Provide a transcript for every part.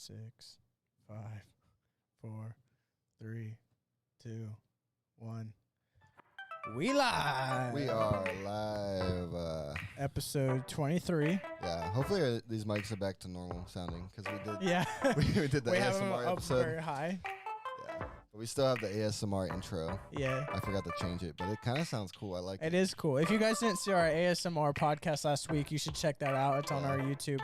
6, 5, 4, 3, 2, 1. We live. We are live. Episode 23. Yeah. Hopefully these mics are back to normal sounding because we did. Yeah. we did the we have them ASMR up episode. very high. Yeah. But we still have the ASMR intro. Yeah. I forgot to change it, but it kind of sounds cool. I like it. It is cool. If you guys didn't see our ASMR podcast last week, you should check that out. It's on our YouTube.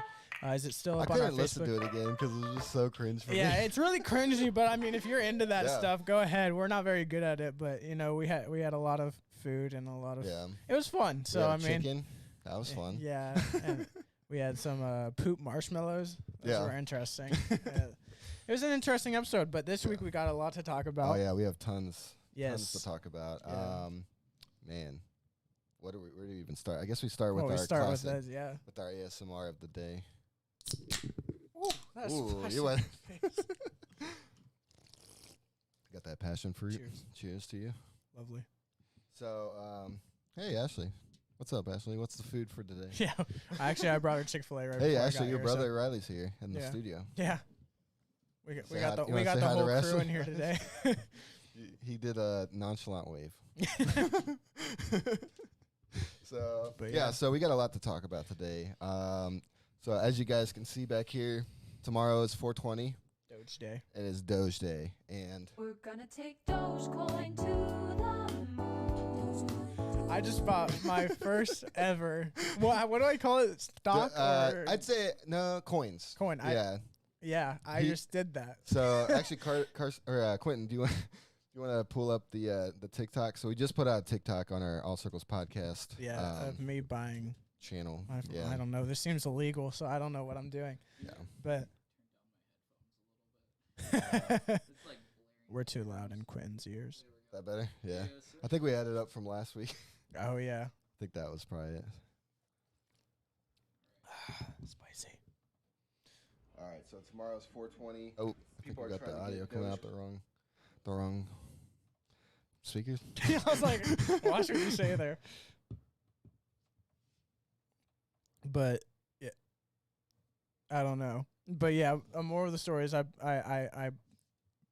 Is it still up on our Facebook? I couldn't listen to it again because it was just so cringe for me. Yeah, it's really cringy, but I mean, if you're into that stuff, go ahead. We're not very good at it, but you know, we had a lot of food and a lot of. Yeah. It was fun. So I mean, chicken. That was fun. Yeah, and we had some poop marshmallows. Those were interesting. It was an interesting episode, but this week we got a lot to talk about. Oh yeah, we have tons to talk about. Yeah. Man, where do we even start? I guess we start with our classic, with our ASMR of the day. Ooh, that's you went. Got that passion fruit. Cheers. Cheers to you. Lovely. So, hey Ashley, what's up, Ashley? What's the food for today? Yeah, I brought her Chick-fil-A right. Hey, Ashley, your brother Riley's here in the studio. Yeah, we got the whole crew in here today. He did a nonchalant wave. So so we got a lot to talk about today. So as you guys can see back here, tomorrow is 420. Doge Day. It is Doge Day, and we're gonna take Dogecoin to the moon. I just bought my first ever. What do I call it? Stock? I'd say coins. Coin. Yeah, I just did that. So actually, Quentin, do you want to pull up the TikTok? So we just put out a TikTok on our All Circles podcast. Yeah, of me buying channel. I don't know. This seems illegal, so I don't know what I'm doing. Yeah, but turn down my headphones a little bit. It's like blaring. We're too loud in Quentin's ears. Is that better? Yeah. I think we had it up from last week. Oh yeah. I think that was probably it. Spicy. All right, so tomorrow's 420. Oh, I think we got the audio coming out the wrong speakers. I was like, watch what you say there. But yeah, I don't know. But yeah, more of the stories. I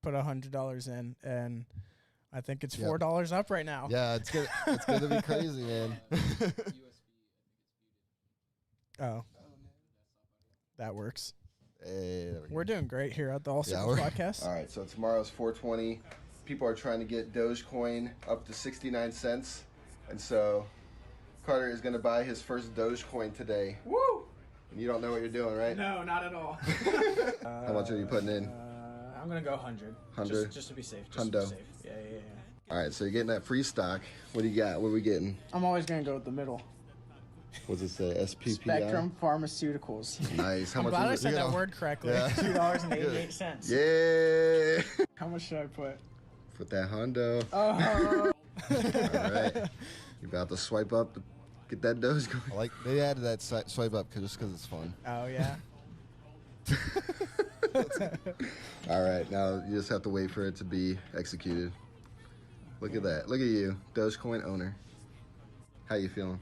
put $100 in, and I think it's $4 up right now. Yeah, it's gonna be crazy, man. USB, I think it's muted. Oh, that works. Hey, we're doing great here at the All Circles podcast. All right, so tomorrow's 420. People are trying to get Dogecoin up to 69 cents, and so Carter is going to buy his first Dogecoin today. Woo! And you don't know what you're doing, right? No, not at all. How much are you putting in? I'm going to go 100. 100? Just to be safe. Yeah. All right, so you're getting that free stock. What do you got? What are we getting? I'm always going to go with the middle. What's it say? SPPI? Spectrum Pharmaceuticals. Nice. How I'm much glad I said that word correctly. Yeah. $2.88. Yeah. How much should I put? Put that hundo. Oh. All right. You're about to swipe up to get that Dogecoin. They added that swipe up just because it's fun. Oh, yeah. All right. Now you just have to wait for it to be executed. Look at that. Look at you. Dogecoin owner. How you feeling?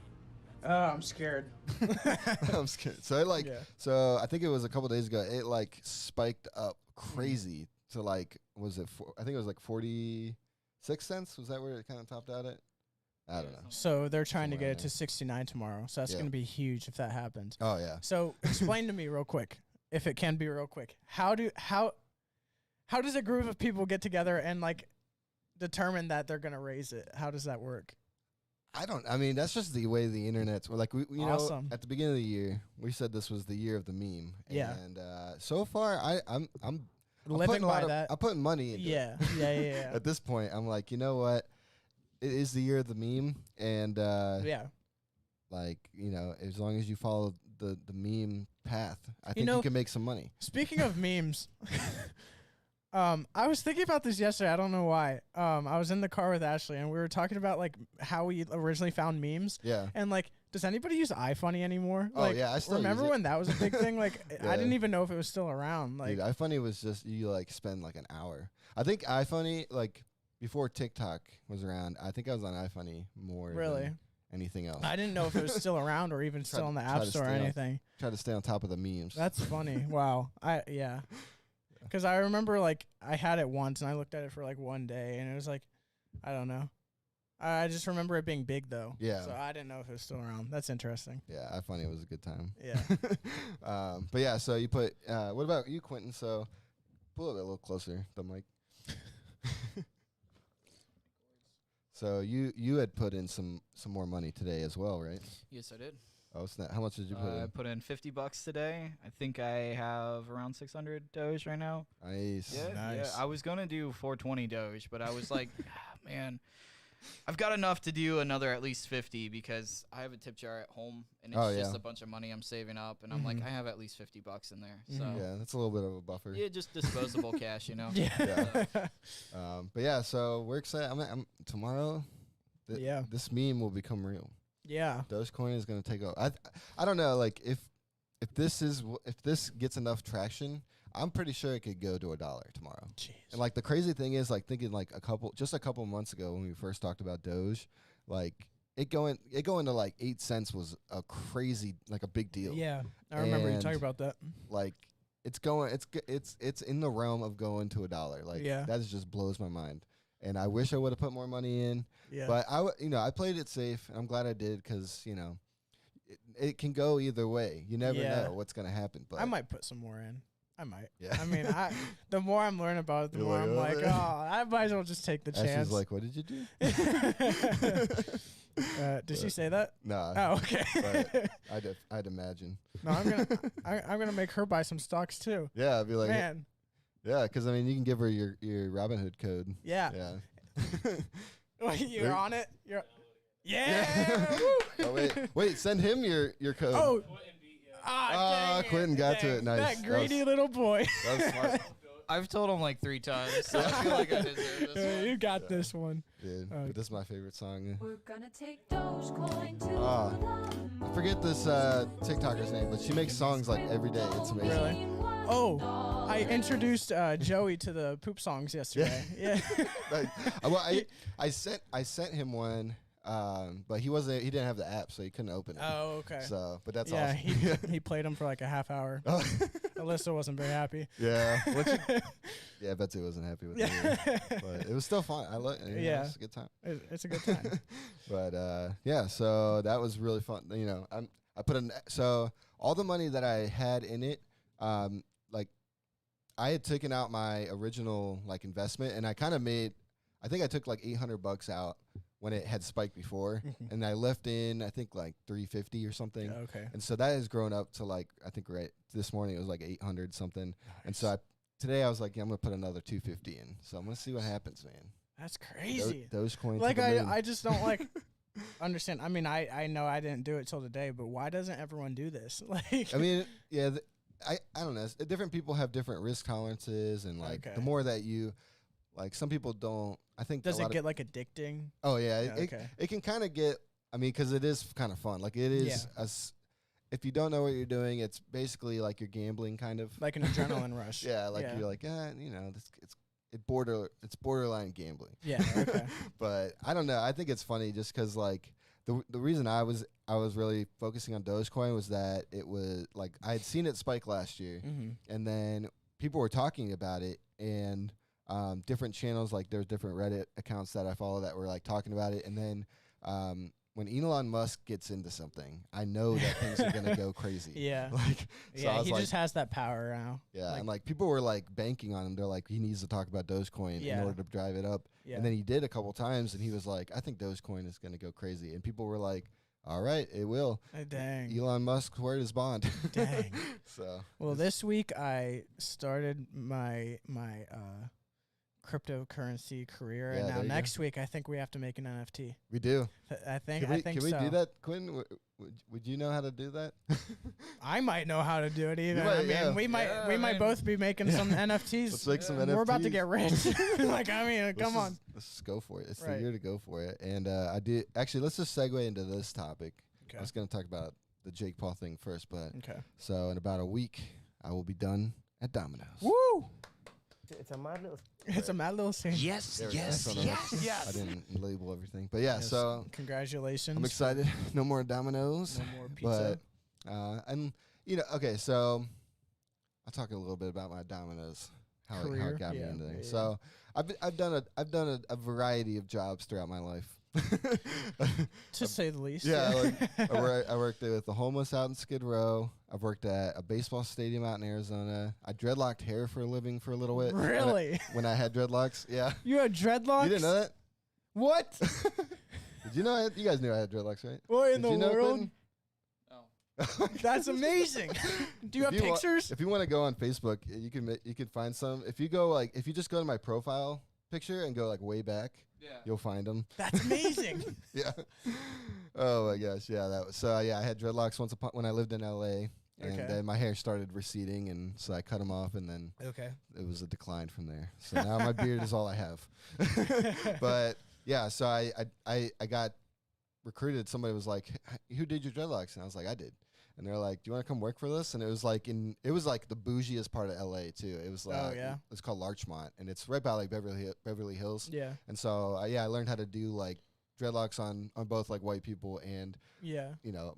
I'm scared. I'm scared. So so I think it was a couple days ago. It spiked up crazy to I think it was 46 cents. Was that where it kind of topped out at? I don't know. So they're trying to get it to 69 tomorrow. So that's going to be huge if that happens. Oh yeah. So explain to me real quick, if it can be real quick. How does a group of people get together and determine that they're going to raise it? How does that work? I mean, that's just the way the internet's. We Awesome. know, at the beginning of the year, we said this was the year of the meme. Yeah. And so far, I'm living by that. I'm putting money into it. Yeah. At this point, I'm like, you know what? It is the year of the meme, and as long as you follow the meme path, I think you can make some money. Speaking of memes. I was thinking about this yesterday. I don't know why. I was in the car with Ashley and we were talking about how we originally found memes. Yeah. And does anybody use iFunny anymore? Oh yeah, I still remember use it. when that was a big thing. I didn't even know if it was still around. Dude, iFunny was just you spend an hour. I think iFunny before TikTok was around. I think I was on iFunny more. Really? Than anything else. I didn't know if it was still around or even still in the App Store or anything. Try to stay on top of the memes. That's funny. Wow. Yeah. Because I remember like I had it once and I looked at it for like one day and it was like, I don't know. I just remember it being big though. Yeah. So I didn't know if it was still around. That's interesting. Yeah, I find it was a good time. Yeah. But yeah, so you put. What about you, Quentin? So pull it a little closer, the mic. So you had put in some more money today as well, right? Yes, I did. Oh, snap. How much did you put I in? put in $50 today. I think I have around 600 Doge right now. Nice. Yeah, Nice. yeah. I was gonna do 420 Doge, but I was like, man, I've got enough to do another at least 50 because I have a tip jar at home and it's just a bunch of money I'm saving up, and I'm like, I have at least $50 in there. So Yeah, that's a little bit of a buffer. yeah, just disposable cash, you know. Yeah. But yeah, so we're excited. I'm tomorrow. Yeah. This meme will become real. Yeah. Dogecoin is going to take over. I don't know, like if this gets enough traction, I'm pretty sure it could go to $1 tomorrow. Jeez. And like the crazy thing is, like thinking like a couple months ago when we first talked about Doge, like it going to like 8 cents was a crazy, like a big deal. Yeah. I remember you And talking about that. Like it's in the realm of going to $1. Like that just blows my mind. And I wish I would have put more money in. Yeah. But I played it safe, and I'm glad I did because it can go either way. You never know what's gonna happen. But I might put some more in. I might. Yeah. I mean, the more I'm learning about it, the You're more like, I'm like, "Oh, oh, I might as well just take the chance. Ashley's like, what did you do? Did she say that? Nah. Oh, okay. But I'd imagine. No, I'm gonna make her buy some stocks too. Yeah, I'd be like, Man. yeah, because I mean, you can give her your Robinhood code. Yeah. Yeah. You're There- on it. Yeah. Woo. Oh wait, send him your code. Oh. Dang it. Quentin got to Dang. it. Nice. That greedy little boy. That was smart. I've told him like 3 times, so I feel like I deserve this one. You got this one. Dude, but this is my favorite song. We're gonna take Dogecoin to Ah. the I forget this TikToker's name, but she makes songs like every day. It's amazing. Really? Oh, I introduced Joey to the poop songs yesterday. Yeah. Like, I sent him one, but he didn't have the app, so he couldn't open it. Oh, okay. So, but that's Yeah, awesome. he played them for like a half hour. Oh. Alyssa wasn't very happy. Yeah. Yeah, Betsy wasn't happy with it. But it was still fun. I like it. Yeah. It's a good time. It's a good time. But yeah, so that was really fun. I put so all the money that I had in it, like I had taken out my original like investment, and I kind of I think I took like $800 out when it had spiked before, and I left in I think like 350 or something. Okay. And so that has grown up to like I think right this morning it was like 800 something. And so today I was like, yeah, I'm gonna put another 250 in. So I'm gonna see what happens, man. That's crazy. Dogecoin. Like I just don't like understand. I mean, I know I didn't do it till today, but why doesn't everyone do this? Like, I mean, yeah, I don't know. Different people have different risk tolerances, and like Okay. the more that you, like some people don't. I think does it get like addicting? Oh yeah, Okay. it can kind of get. I mean, because it is kind of fun. Like it is. If you don't know what you're doing, it's basically like you're gambling, kind of Like an adrenaline rush. Yeah, like you're like, it's borderline gambling. Yeah. Okay. But I don't know. I think it's funny just because like the reason I was really focusing on Dogecoin was that it was like I had seen it spike last year, and then people were talking about it, and different channels, like there's different Reddit accounts that I follow that were like talking about it, and then when Elon Musk gets into something, I know that things are gonna go crazy. Yeah. Like, so I was he like, just has that power now. yeah, Like, and like people were like banking on him. They're like, he needs to talk about Dogecoin in Yeah. order to drive it up. yeah. And then he did a couple times, and he was like, I think Dogecoin is gonna go crazy. And people were like, all right, it will. Dang. Elon Musk's word is bond. Dang. So Well, this week I started my cryptocurrency career, Yeah, and now there you go. next week I think we have to make an NFT. we do. I think Can we so. do that, Quinn? Would you know how to do that? I might know how to do it even. might, I mean, yeah. we might both be making some NFTs. Let's make some NFTs. We're about to get rich. Like, I mean, come on. Let's just go for it. It's Right. the year to go for it. And I did actually. Let's just segue into this topic. Okay. I was going to talk about the Jake Paul thing first, but Okay. so in about a week I will be done at Domino's. Woo! It's a mad little. It's a mad little scene. Yes, There we go. yes, That's what I- yes. I didn't label everything, but yeah. Yes. So Congratulations. I'm excited. No more Domino's. No more pizza. But and okay, so I'll talk a little bit about my Domino's how Career, it got me yeah, into there. yeah, So I've done a variety of jobs throughout my life. To say the least. Yeah, like I worked with the homeless out in Skid Row. I've worked at a baseball stadium out in Arizona. I dreadlocked hair for a living for a little bit. Really? When I had dreadlocks, yeah. You had dreadlocks? You didn't know that? What? Did you know? You guys knew I had dreadlocks, right? What in Did the you know, world? Quentin? That's amazing. Do you have pictures? If you want to go on Facebook, you can find some. If you just go to my profile picture and go like way back, you'll find them. That's amazing. Yeah. Oh my gosh, yeah. That was so. Yeah, I had dreadlocks when I lived in LA, and Okay. then my hair started receding, and so I cut them off, and then Okay. it was a decline from there. So now my beard is all I have. But yeah, so I got recruited. Somebody was like, "Who did your dreadlocks?" And I was like, "I did." And they're like, "Do you want to come work for this?" And it was like the bougiest part of LA too. It was like, it's called Larchmont, and it's right by like Beverly Hills. Yeah. And so I learned how to do like dreadlocks on both like white people and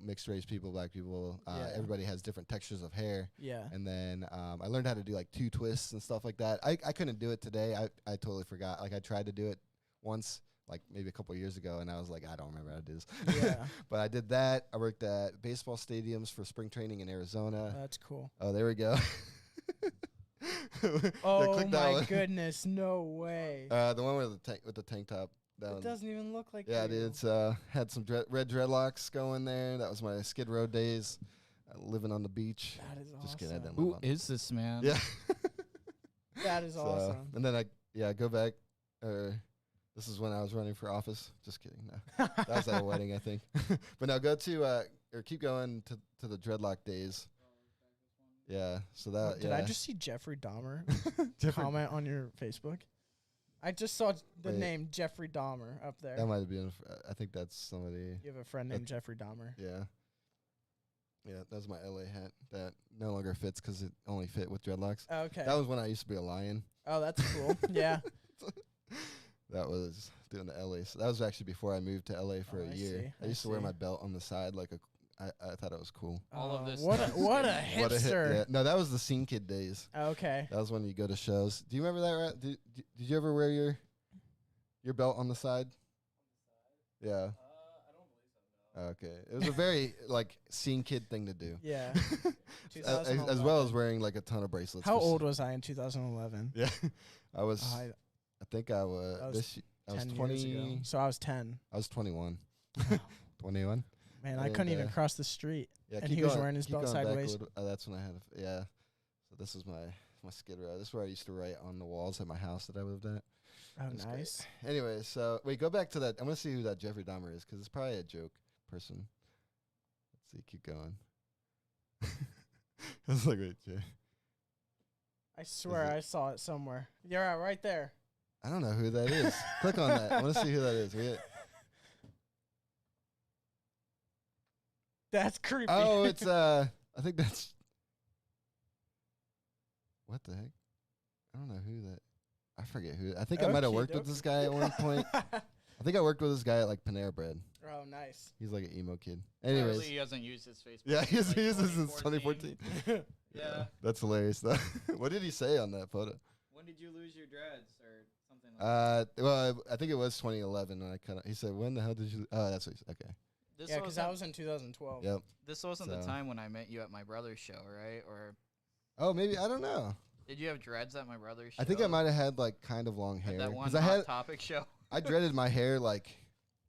mixed race people, black people. Everybody has different textures of hair. Yeah. And then I learned how to do like two twists and stuff like that. I couldn't do it today. I totally forgot. Like I tried to do it once, like maybe a couple of years ago, and I was like, I don't remember how to do this. Yeah. But I did that. I worked at baseball stadiums for spring training in Arizona. That's cool. Oh, there we go. Oh my goodness, no way. The one with the tank top. It doesn't even look like Yeah, you. dude. It's had some red dreadlocks going there. That was my Skid Row days, living on the beach. That is Just kidding. I awesome. didn't live Who on is this man? Yeah. That is awesome. And then I go back. This is when I was running for office. Just kidding. No, that was at a wedding, I think. But now go to or keep going to the dreadlock days. Yeah. So that. Did I just see Jeffrey Dahmer Jeffrey- comment on your Facebook? I just saw the Wait. name Jeffrey Dahmer up there. That might have been. I think that's somebody. You have a friend named Jeffrey Dahmer. Yeah. Yeah, that's my LA hat that no longer fits because it only fit with dreadlocks. Okay. That was when I used to be a lion. Oh, that's cool. Yeah. That was doing the LA. So that was actually before I moved to LA for Oh, a I year. see, I I used to wear see. my belt on the side like I thought it was cool. All of this What a stuff. what a What a hit, hipster. yeah. No, that was the Scene Kid days. Okay. That was when you go to shows. Do you remember that? Right? Did you ever wear your belt on the side? Yeah. I don't believe so. Okay, it was a very like Scene Kid thing to do. Yeah. as well as wearing like a ton of bracelets. How for old was I in 2011? Yeah, I was. I I think I was. That was I was 10 20. years ago. So I was 10. I was 21. 21. Man, I And, couldn't even cross the street. Yeah, And keep he was going- wearing his keep belt going back a sideways. little- that's when I had. Yeah. So this is my Skid Row. This is where I used to write on the walls at my house that I lived at. Oh, That's great. nice. Anyway, so wait, go back to that. I'm gonna see who that Jeffrey Dahmer is because it's probably a joke person. Let's see. Keep going. I was like, wait, Jay. I swear it- I saw it somewhere. You're right there. I don't know who that is. Click on that. I want to see who that is. That's creepy. Oh, it's I think that's. What the heck? I don't know who that. I forget who. I think I might have worked with this guy at one point. I think I worked with this guy at like Panera Bread. Oh, nice. He's like an emo kid. Apparently Anyways, he hasn't used his Facebook. yeah, he's since, used like, this since 2014. Yeah. That's hilarious though. What did he say on that photo? When did you lose your dreads or something like that? Well, I think it was 2011 when I kind of. He said, "When the hell did you?" Oh, that's what he said. Okay. This Yeah, because wasn't- that was in 2012. Yep. This wasn't the So- time when I met you at my brother's show, right? Or Oh, maybe I don't know. did you have dreads at my brother's show? I think I might have had like kind of long At hair that one I Hot had Topic show. I dreaded my hair like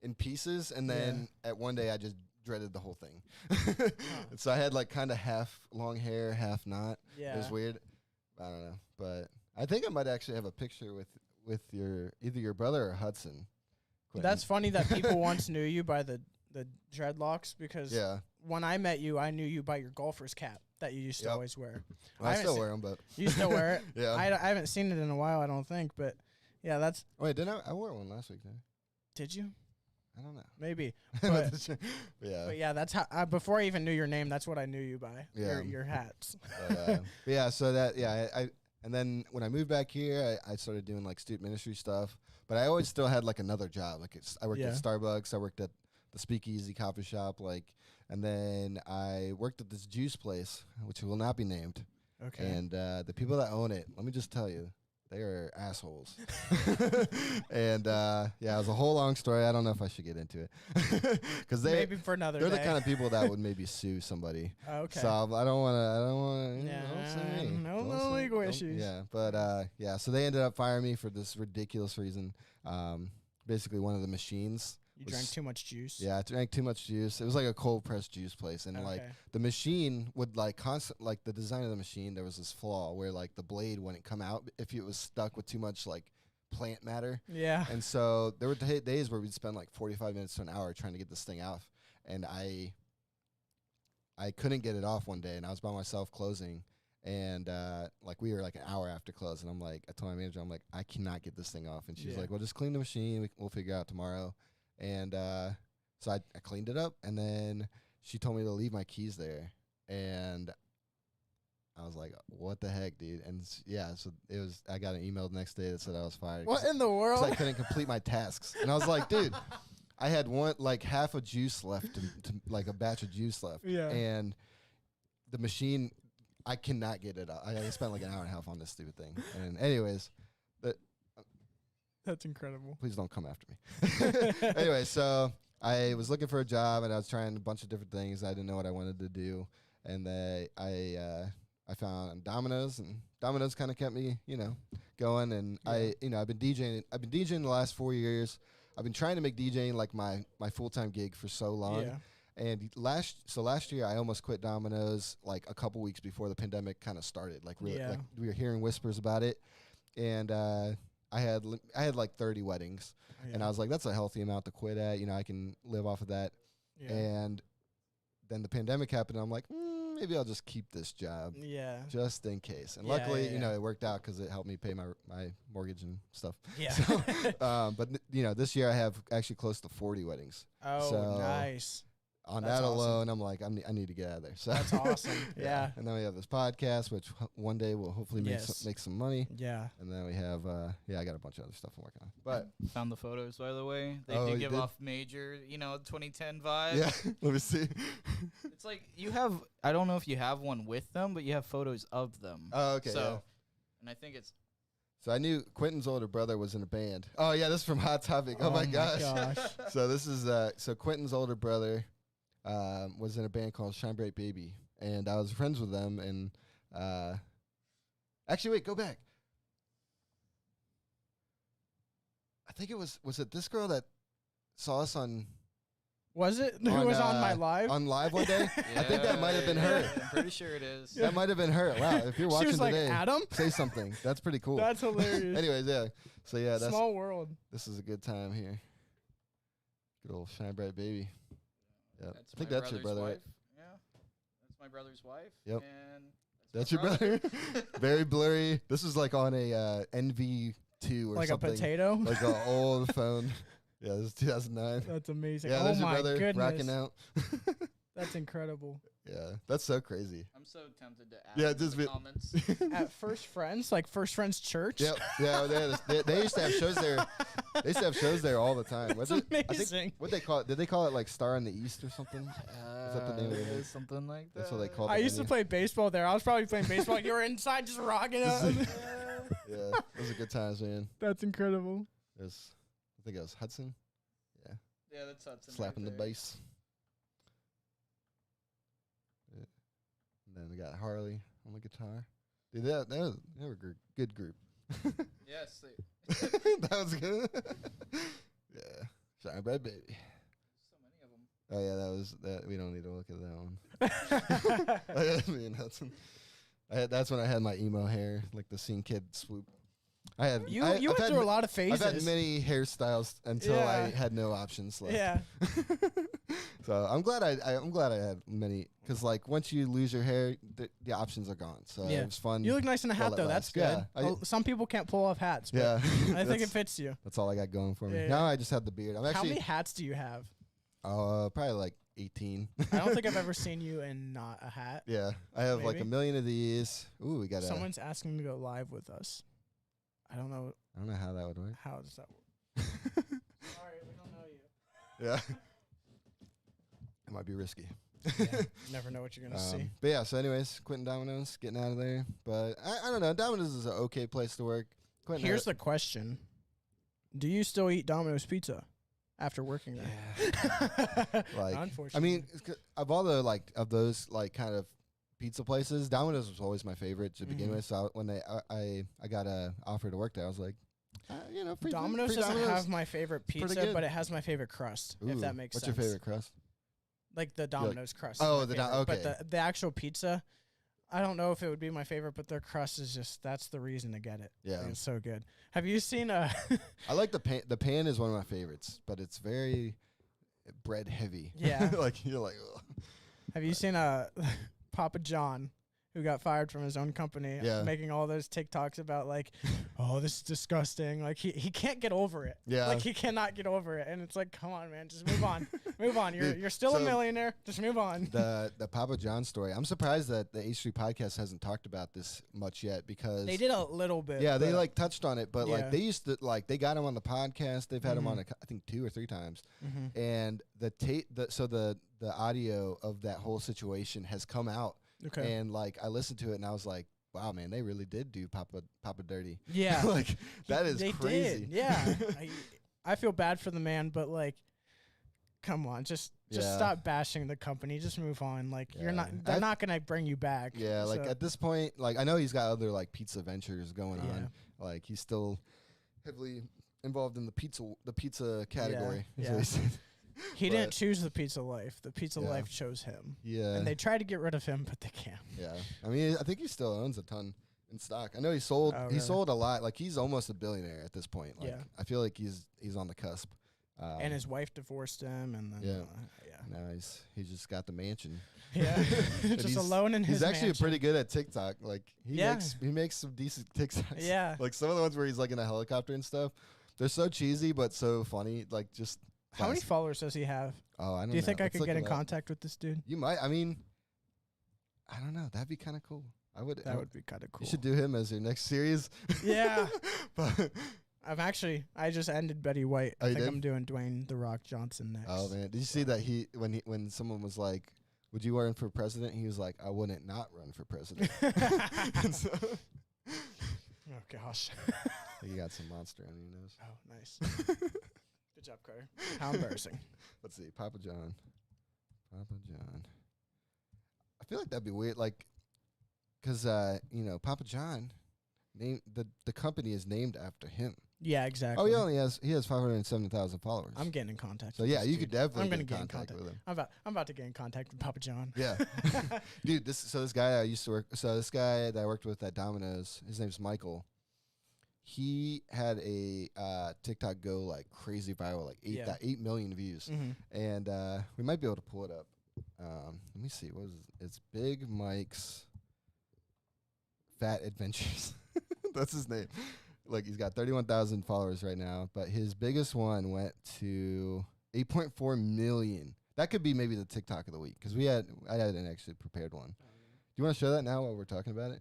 in pieces, and then at one day I just dreaded the whole thing. And so I had like kind of half long hair, half not. Yeah. It was weird. I don't know, but I think I might actually have a picture with either your brother or Hudson. Quentin. That's funny that people once knew you by the dreadlocks because Yeah. when I met you, I knew you by your golfer's cap that you used to Yep. always wear. Well, I I haven't still seen- wear them, but You still wear it? yeah. I haven't seen it in a while, I don't think, but yeah, that's. Wait, didn't I wore one last week? Didn't Did you? I don't know. Maybe. But But, yeah. but yeah, that's how. Before I even knew your name, that's what I knew you by. Yeah. Your hats. But yeah, so that I and then when I moved back here, I started doing like student ministry stuff. But I always still had like another job. Like I worked Yeah. at Starbucks. I worked at the Speakeasy coffee shop. And then I worked at this juice place, which will not be named. Okay. And the people that own it, let me just tell you, they are assholes. And yeah, it was a whole long story. I don't know if I should get into it because maybe for another they're day. the kind of people that would maybe sue somebody. Okay. So I don't want to. I don't want to. Yeah, Don't sue me. no Don't sue- legal don't- issues. Yeah, but yeah. So they ended up firing me for this ridiculous reason. Basically, one of the machines. You drank too much juice. Yeah, I drank too much juice. It was like a cold pressed juice place, and like Okay. the machine would like like the design of the machine. There was this flaw where like the blade wouldn't come out if it was stuck with too much like plant matter. Yeah. And so there were days where we'd spend like 45 minutes to an hour trying to get this thing off, and I couldn't get it off one day, and I was by myself closing, and like we were like an hour after close, and I told my manager, I'm like, I cannot get this thing off, and she's Yeah. like, well, just clean the machine, we'll figure it out tomorrow. And so I cleaned it up, and then she told me to leave my keys there, and I was like, what the heck, dude? And yeah, so it was. I got an email the next day that said I was fired. What in the 'cause world? I couldn't complete my tasks, and I was like, dude, I had half a juice left, to like a batch of juice left, Yeah. and the machine, I cannot get it out. I spent like an hour and a half on this stupid thing, and anyways. That's incredible. Please don't come after me. Anyway, so I was looking for a job, and I was trying a bunch of different things. I didn't know what I wanted to do, and I found Dominoes, and Dominoes kind of kept me, going. And Yeah. I've been DJing. I've been DJing the last 4 years. I've been trying to make DJing like my full-time gig for so long. Yeah. And last year, I almost quit Dominoes like a couple weeks before the pandemic kind of started. Like we were hearing whispers about it, and I had like 30 weddings, and I was like, that's a healthy amount to quit at. I can live off of that. Yeah. And then the pandemic happened, and I'm like, maybe I'll just keep this job Yeah. just in case. And Yeah, luckily, yeah. it worked out because it helped me pay my mortgage and stuff. Yeah. So, but this year I have actually close to 40 weddings. Oh, so nice. On That's that awesome. alone, I'm like, I need to get out of there. So That's awesome. Yeah. And then we have this podcast, which one day will hopefully make some money. Yeah. And then we have, I got a bunch of other stuff I'm working on. But Found the photos, by the way. They Oh, do you give did? off major, 2010 vibe. yeah, let me see. It's like you have, I don't know if you have one with them, but you have photos of them. Oh, okay. So, yeah. and I think it's, So I knew Quentin's older brother was in a band. Oh yeah, this is from Hot Topic. Oh, my gosh. So this is so Quentin's older brother was in a band called Shine Bright Baby, and I was friends with them. And actually, wait, go back. I think it was it this girl that saw us on Was it? Who was on my live? on live one day? I think that might have been her. Yeah, I'm pretty sure it is. That might have been her. Wow, if you're She watching was like, today, Adam? say something. That's pretty cool. That's hilarious. Anyways, yeah. So yeah, that's Small world. this is a good time here. Good old Shine Bright Baby. Yeah, That's I think my that's your brother's brother. wife. Yeah, that's my brother's wife. Yep. And That's my your brother. Very blurry. This is like on a NV2 or Like something. a potato? Like an old phone. Yeah, this is 2009. That's amazing. Yeah, Oh there's your my brother goodness. rocking out. That's incredible. Yeah, that's so crazy. I'm so tempted to add Yeah, in just the be- comments. At First Friends, like First Friends Church? Yep. Yeah, they used to have shows there. They used to have shows there all the time. That's Was it? I amazing. think, what they call it? Did they call it like Star in the East or something? Is that the name of it? Something like that. That's what they called it. I used to play baseball there. I was probably playing baseball. You were inside just rocking out. Yeah, those are good times, man. That's incredible. There's, I think it was Hudson. Yeah, Yeah, that's Hudson. slapping right the there. bass. Yeah. And then we got Harley on the guitar. Dude, they were a good group. Yes. That was good. Yeah, Shine Bright Baby. So many of them. Oh yeah, that was that. We don't need to look at that one. Me and Hudson. That's when I had my emo hair, like the Scene Kid swoop. You I've went had through a lot of I've phases. had many hairstyles until I Yeah. had no options left. Yeah. So I'm glad I had many, because like once you lose your hair, the options are gone. So Yeah. it was fun. You look nice in a while hat, it though. That's lasts. good. Yeah, Some people can't pull off hats. But yeah. I think it That's- fits you. That's all I got going for me. Yeah. Now I just have the beard. I'm How actually many hats do you have? probably like 18. I don't think I've ever seen you in not a hat. Yeah, I have like Maybe. a million of these. Ooh, we got Someone's asking to go live with us. I don't know. I don't know how that would work. How does that work? Sorry, we don't know you. Yeah. It might be risky. Yeah, you never know what you're gonna see. But yeah, so anyways, quitting Domino's, getting out of there. But I don't know. Domino's is an okay place to work. Here's the question: do you still eat Domino's pizza after working there? Yeah. Like, Unfortunately, I mean, of all the of those kind of pizza places, Domino's was always my favorite to begin with. So when I got a offer to work there, I was like, free Domino's free doesn't Domino's. have my favorite pizza, but it has my favorite crust. Ooh, if that makes what's sense. your favorite crust? Like the Domino's crust. Oh, is my the favorite. okay. But the actual pizza, I don't know if it would be my favorite, but their crust is that's the reason to get it. Yeah, Like, it's so good. Have you seen I like the pan. The pan is one of my favorites, but it's very bread heavy. Yeah. Like you're like. Ugh. Have you seen Papa John, who got fired from his own company, making all those TikToks about like, oh, this is disgusting. Like he can't get over it. Yeah. Like he cannot get over it. And it's like, come on, man, just move on. Move on. You're still a millionaire. Just move on. The Papa John story. I'm surprised that the H3 podcast hasn't talked about this much yet because They did a little bit. Yeah, they touched on it, but Yeah. they used to they got him on the podcast. They've had him on I think 2 or 3 times. And the audio of that whole situation has come out. Okay. And I listened to it and I was like, wow, man, they really did do Papa dirty. Yeah. That is they crazy. Did. Yeah. I feel bad for the man, but come on, just stop bashing the company. Just move on. They're not gonna bring you back. Yeah, so. at this point, I know he's got other pizza ventures going on. He's still heavily involved in the pizza category. Yeah. He didn't choose the pizza life. The pizza life chose him. Yeah. And they tried to get rid of him, but they can't. Yeah. I mean, I think he still owns a ton in stock. I know he sold sold a lot. He's almost a billionaire at this point. I feel like he's on the cusp. And his wife divorced him, and then now he's just got the mansion. Yeah, just alone in his. He's actually mansion. pretty good at TikTok. He makes some decent TikToks. Yeah, some of the ones where he's in a helicopter and stuff. They're so cheesy but so funny. Just how many followers does he have? Oh, I don't know. Do you think I could get in contact with this dude? You might. I mean, I don't know. That'd be kind of cool. That would be kind of cool. You should do him as your next series. Yeah. But I just ended Betty White. I think I'm doing Dwayne "The Rock" Johnson next. Oh man, did you see that when someone was like, "Would you run for president?" He was like, "I wouldn't not run for president." Oh gosh. You got some monster on your nose. Oh, nice. Good job, Carter. How embarrassing. Let's see, Papa John. I feel like that'd be weird, because Papa John, the company is named after him. Yeah, exactly. Oh, he has 570,000 followers. I'm getting in contact. So with yeah, this you dude. could definitely I'm gonna get in contact with him. I'm about to get in contact with Papa John. Yeah, dude. This guy I used to work. So this guy that I worked with at Domino's, his name's Michael. He had a TikTok go crazy viral, 8 million views, and we might be able to pull it up. Let me see. What is it? It's Big Mike's Fat Adventures. That's his name. He's got 31,000 followers right now, but his biggest one went to 8.4 million. That could be maybe the TikTok of the week because I hadn't actually prepared one. Do you want to show that now while we're talking about it?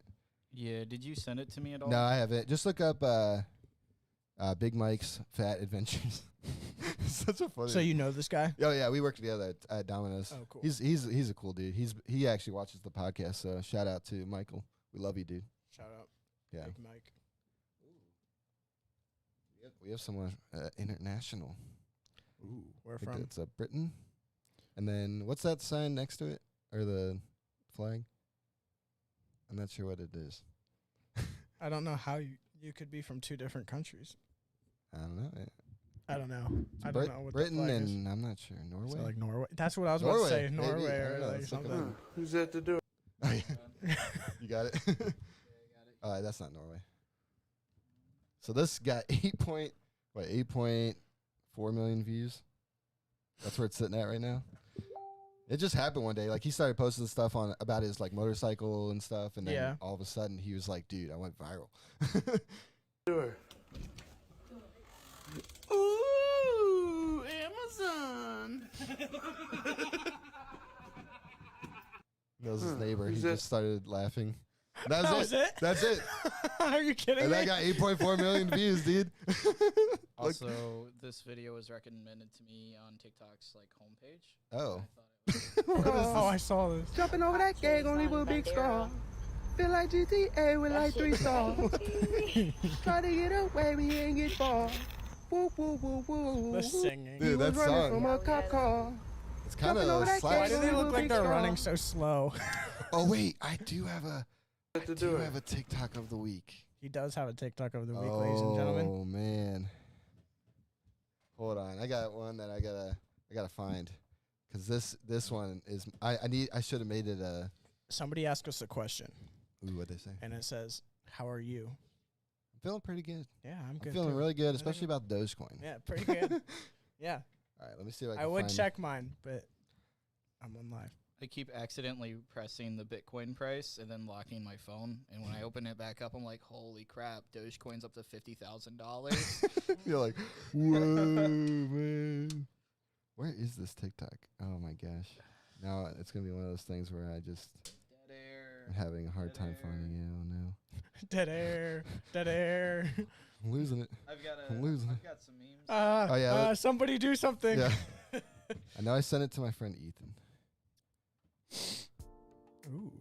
Yeah. Did you send it to me at all? No, I haven't. Just look up Big Mike's Fat Adventures. Such a funny. So you know this guy? Oh yeah, we worked together at Domino's. Oh, cool. He's a cool dude. He actually watches the podcast. So shout out to Michael. We love you, dude. Shout out. Yeah. Big Mike. We have someone international. Ooh, where from? It's Britain. And then what's that sign next to it, or the flag? I'm not sure what it is. I don't know how you could be from 2 different countries. I don't know. I don't know. I don't know what Britain the flag and is. I'm not sure. Norway. So Norway. That's what I was about to say. Maybe. Norway I don't know. or Let's look it something. up. Who's that to do? You got it. That's not Norway. So this got 8.4 million views. That's where it's sitting at right now. It just happened one day. He started posting stuff about his motorcycle and stuff, and then all of a sudden he was like, "Dude, I went viral." Sure. Ooh, Amazon. That was his neighbor. Who's He that? just started laughing. That was it? That's it. Are you kidding And me? that got 8.4 million views, dude. Also, this video was recommended to me on TikTok's homepage. Oh. I thought it Oh, I saw this. Jumping over that gate, gonna leave with a big straw. Feel like GTA with like 3 stars. Try to get away, we ain't get far. Woo, woo, woo, woo. The singing. Dude, that Running from song. a cop car. It's kind Jumping over of that Why slaps. do they look like they're running so slow? Oh wait, I do have a What to do it? TikTok of the week. He does have a TikTok of the week, ladies and gentlemen. Oh man. Hold on, I got one that I gotta find, cause this one is I should have made it a. Somebody asked us a question, Ooh, what'd they say? and it says, "How are you?" I'm feeling pretty good. Yeah, I'm good. I'm feeling too. really good, think especially about Dogecoin. Yeah, pretty good. Yeah, All right, let me see if I can I would find check mine, but I'm on live. I keep accidentally pressing the Bitcoin price and then locking my phone. And when I open it back up, I'm like, holy crap, Dogecoin's up to $50,000. You're like, whoa, man. Where is this TikTok? Oh my gosh. Now it's gonna be one of those things where I just Dead air. am having a hard Dead time air. finding it. Oh no. Dead air, dead air. I'm losing it. I've I'm losing it. got some memes. Oh, yeah, Somebody do something. Yeah. I know I sent it to my friend Ethan. Ooh,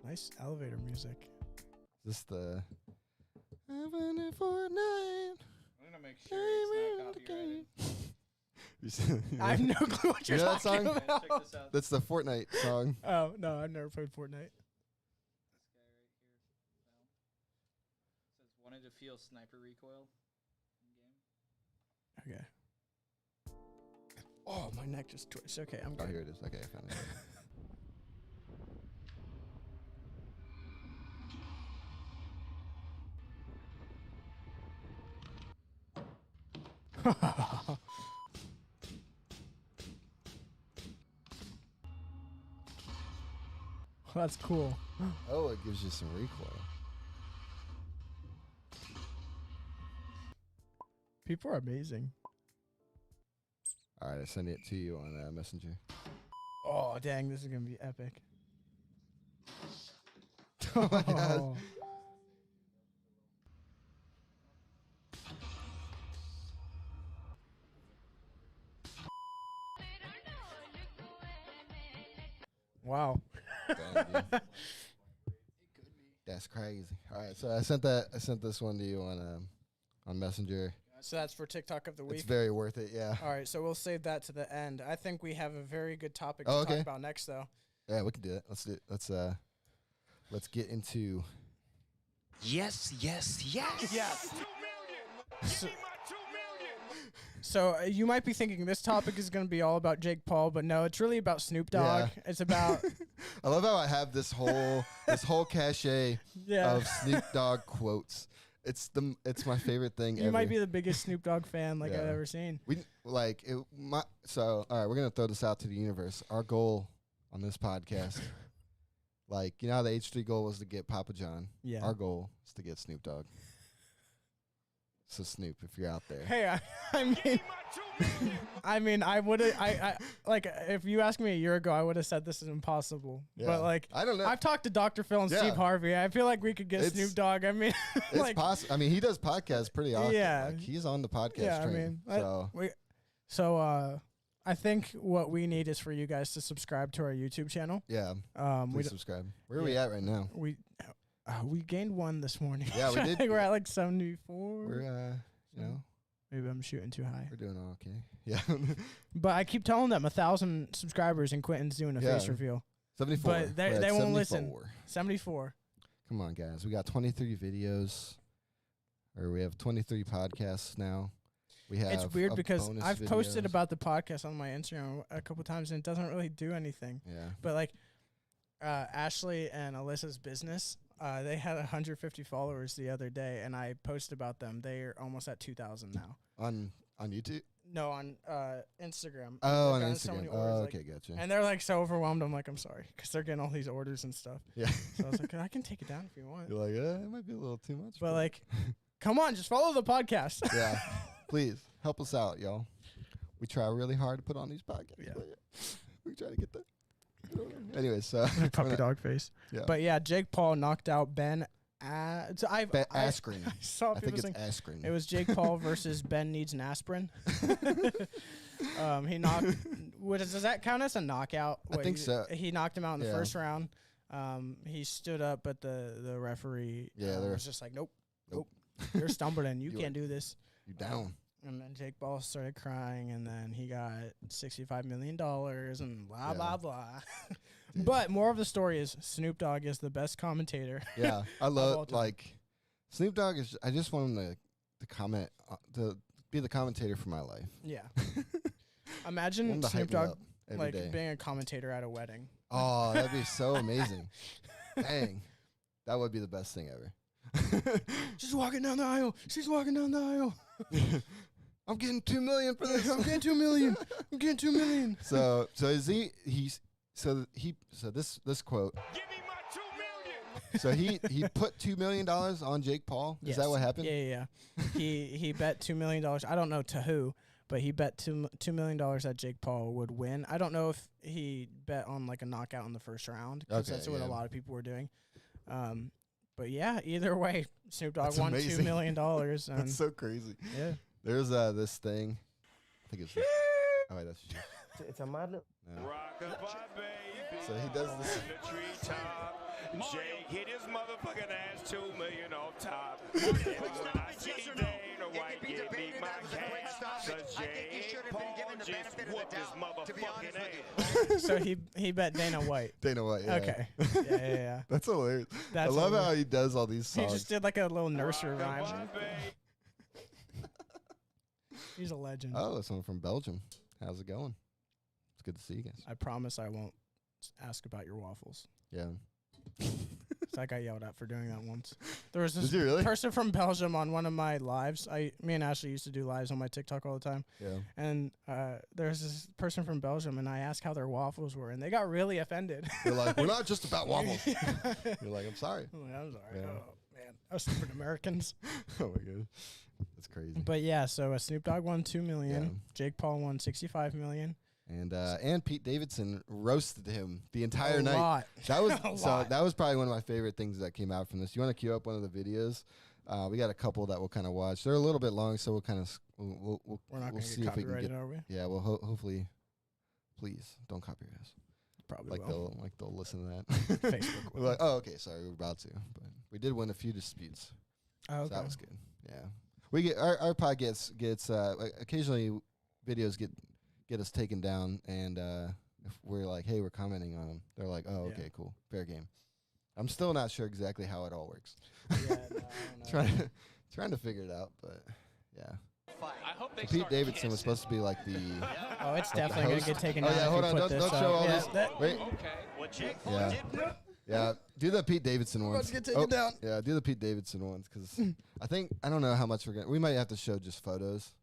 nice elevator music. Is this the Having it for night. I'm gonna make sure it's not copyrighted. You see- I have no clue what you're You know that talking song? Guys, about. check this out. That's the Fortnite song. Oh no, I've never played Fortnite. This guy right here. Says wanted to feel sniper recoil in game. Okay. Oh, my neck just twisted. Okay, I'm Oh, good. here it is. Okay, I found it. That's cool. Oh, it gives you some recoil. People are amazing. All right, I sent it to you on Messenger. Oh, dang, this is going to be epic. Oh my God. Wow. Dang, dude. That's crazy. All right, so I sent this one to you on Messenger. So that's for TikTok of the week. It's very worth it. Yeah. All right, so we'll save that to the end. I think we have a very good topic to Oh, talk okay. about next, though. Yeah, we can do it. Let's do it. Let's get into. Yes, yes, yes. Yes. So you might be thinking this topic is going to be all about Jake Paul, but no, it's really about Snoop Dogg. Yeah. It's about I love how I have this whole cachet yeah. of Snoop Dogg quotes. It's my favorite thing You ever. might be the biggest Snoop Dogg fan I've Yeah. ever seen. So all right, we're gonna throw this out to the universe. Our goal on this podcast, like you know how the H3 goal was to get Papa John. Yeah. Our goal is to get Snoop Dogg. So Snoop, if you're out there, Hey, I mean, I would have, I like, if you asked me a year ago, I would have said this is impossible. Yeah. But like, I don't know. I've talked to Dr. Phil and Yeah. Steve Harvey. I feel like we could get It's- Snoop Dogg. I mean, It's like, possible. I mean, he does podcasts pretty often. Yeah. Like, he's on the podcast yeah, train. I mean, so I think what we need is for you guys to subscribe to our YouTube channel. yeah, We please d- subscribe. Where are we at right now? we gained one this morning. Yeah, we I did. think we're at like 74. We're Maybe I'm shooting too high. we're doing all okay. Yeah, But I keep telling them 1,000 subscribers and Quentin's doing a Yeah. face reveal. 74. But they- We're at they won't listen. 74. 74. Come on, guys. We got 23 videos, or we have 23 podcasts now. We have. It's weird a because bonus I've posted videos. about the podcast on my Instagram a couple times and it doesn't really do anything. Yeah. But like Ashley and Alyssa's business, they had 150 followers the other day, and I posted about them. They're almost at 2,000 now. On YouTube. No, on Instagram. Oh, They've on gotten so many Instagram. orders, Oh, like- okay, gotcha. And they're like so overwhelmed. I'm like, I'm sorry, because they're getting all these orders and stuff. Yeah. So I was like, I can take it down if you want. You're like, it might be a little too much. But like, come on, just follow the podcast. yeah, please help us out, y'all. We try really hard to put on these podcasts. Yeah. but we try to get that. Anyways, so Puppy dog face. Yeah. But yeah, Jake Paul knocked out Ben. So I Askren. I saw I think people it's saying Askren. it was Jake Paul versus Ben needs an aspirin. He knocked does that count as a knockout? I think so. He knocked him out in the first round. He stood up, but the referee was just like, nope. You're stumbling. You can't do this. You down. And then Jake Paul started crying, and then he got $65 million and blah, blah, blah. But more of the story is Snoop Dogg is the best commentator. Yeah, I love, like, Snoop Dogg is, I just want him to comment, to be the commentator for my life. Yeah. Imagine Snoop Dogg, like, being a commentator at a wedding. Oh, that'd be so amazing. Dang. That would be the best thing ever. She's walking down the aisle. She's walking down the aisle. I'm getting $2 million for this. I'm getting $2 million. I'm getting $2 million. So this quote. Give me my $2 million. So he put $2 million on Jake Paul. Is that what happened? Yeah. He bet $2 million. I don't know to who, but he bet $2 million that Jake Paul would win. I don't know if he bet on like a knockout in the first round, because that's what a lot of people were doing. But yeah, either way, Snoop Dogg won $2 million. That's so crazy. Yeah. There's this thing. I think it's this. Oh, wait, that's you. It's a mad little. No. Rock-a-bye, baby. So he does this. On the treetop. Jake hit his motherfucking ass, $2 million off top. And when I see Dana White give me my cash, so Jake Paul just whooped his motherfucking ass. So he bet Dana White. Dana White, yeah. Okay. Yeah. That's hilarious. That's I love how he does all these songs. He just did like a little nursery rhyme. He's a legend. Oh, someone from Belgium. How's it going? It's good to see you guys. I promise I won't ask about your waffles. Yeah. So I got yelled at for doing that once. There was this Did you really? person from Belgium on one of my lives. Me and Ashley used to do lives on my TikTok all the time. Yeah. And there's this person from Belgium, and I asked how their waffles were, and they got really offended. They're like, we're not just about waffles. You're like, I'm sorry. I'm sorry. Yeah. Oh, man. Us stupid Americans. Oh, my God. That's crazy. But yeah, so Snoop Dogg won $2 million. Yeah. Jake Paul won $65 million. And Pete Davidson roasted him the entire A night. lot. That was A so lot. that was probably one of my favorite things that came out from this. You want to queue up one of the videos? We got a couple that we'll kind of watch. They're a little bit long, so we'll kind of we'll We're not we'll going to see get if we can copyrighted, get. are we? Yeah, well, hopefully, please don't copyright us. Probably They'll listen to that. Facebook We're like, oh, okay, sorry, we're about to, but we did win a few disputes. Oh, okay. So that was good. Yeah, we get our pod gets occasionally videos get us taken down, and if we're like, hey, we're commenting on them, they're like, oh, okay, cool, fair game. I'm still not sure exactly how it all works. Yeah, no, trying to figure it out, but yeah. I hope they Pete Davidson was supposed to be like the. Oh, it's definitely gonna get taken Oh down. yeah, if hold you on, put don't this show up. all Yeah, this. that- Wait, What Jake yeah, yeah. Do the Pete Davidson ones. Let's get taken down. Yeah, do the Pete Davidson ones because I don't know how much we might have to show just photos.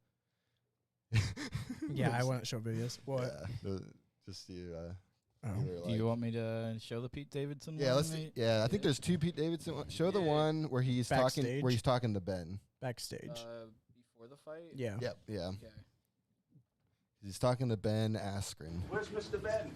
Yeah, I wouldn't show videos. What? Yeah, just you. Oh. were Do you like- want me to show the Pete Davidson Yeah, one, let's. mate? Yeah, I think there's two Pete Davidson. Show the one where he's talking. Backstage. Where he's talking to Ben. Backstage. Before the fight? Yeah. Yep. Yeah. Okay. He's talking to Ben Askren. Where's Mr. Ben?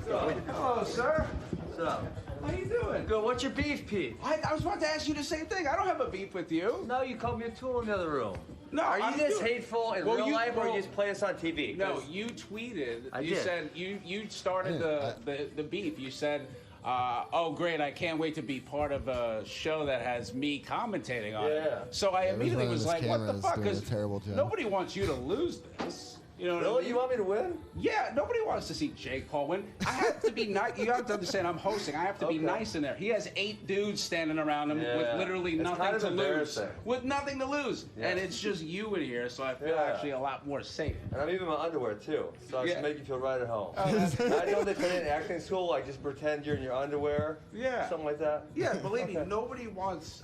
Hello, sir. What's up? How you doing? Good. What's your beef, Pete? I was about to ask you the same thing. I don't have a beef with you. No, you called me a tool in the other room. No, Are you I'm this doing- hateful in Well, real you- life, or well- you just play us on TV? No, 'Cause you tweeted. I You did. said you started Yeah, the beef. You said, "Oh, great! I can't wait to be part of a show that has me commentating on Yeah. it." So I Yeah, who's immediately running was this like, "What the camera is fuck?" doing a Because terrible job. nobody wants you to lose this. You know what I Really? mean? You want me to win? Yeah, nobody wants to see Jake Paul win. I have to be nice. You have to understand, I'm hosting. I have to be Okay. nice in there. He has 8 dudes standing around him with Yeah. literally It's nothing kind of to lose. embarrassing. With nothing to lose. Yeah. And it's just you in here, so I feel Yeah. actually a lot more safe. And I'm even in my underwear too, so I Yeah. just make you feel right at home. Oh, that's- I know they play in acting school, like just pretend you're in your underwear. Yeah. Something like that. Yeah, believe me, nobody wants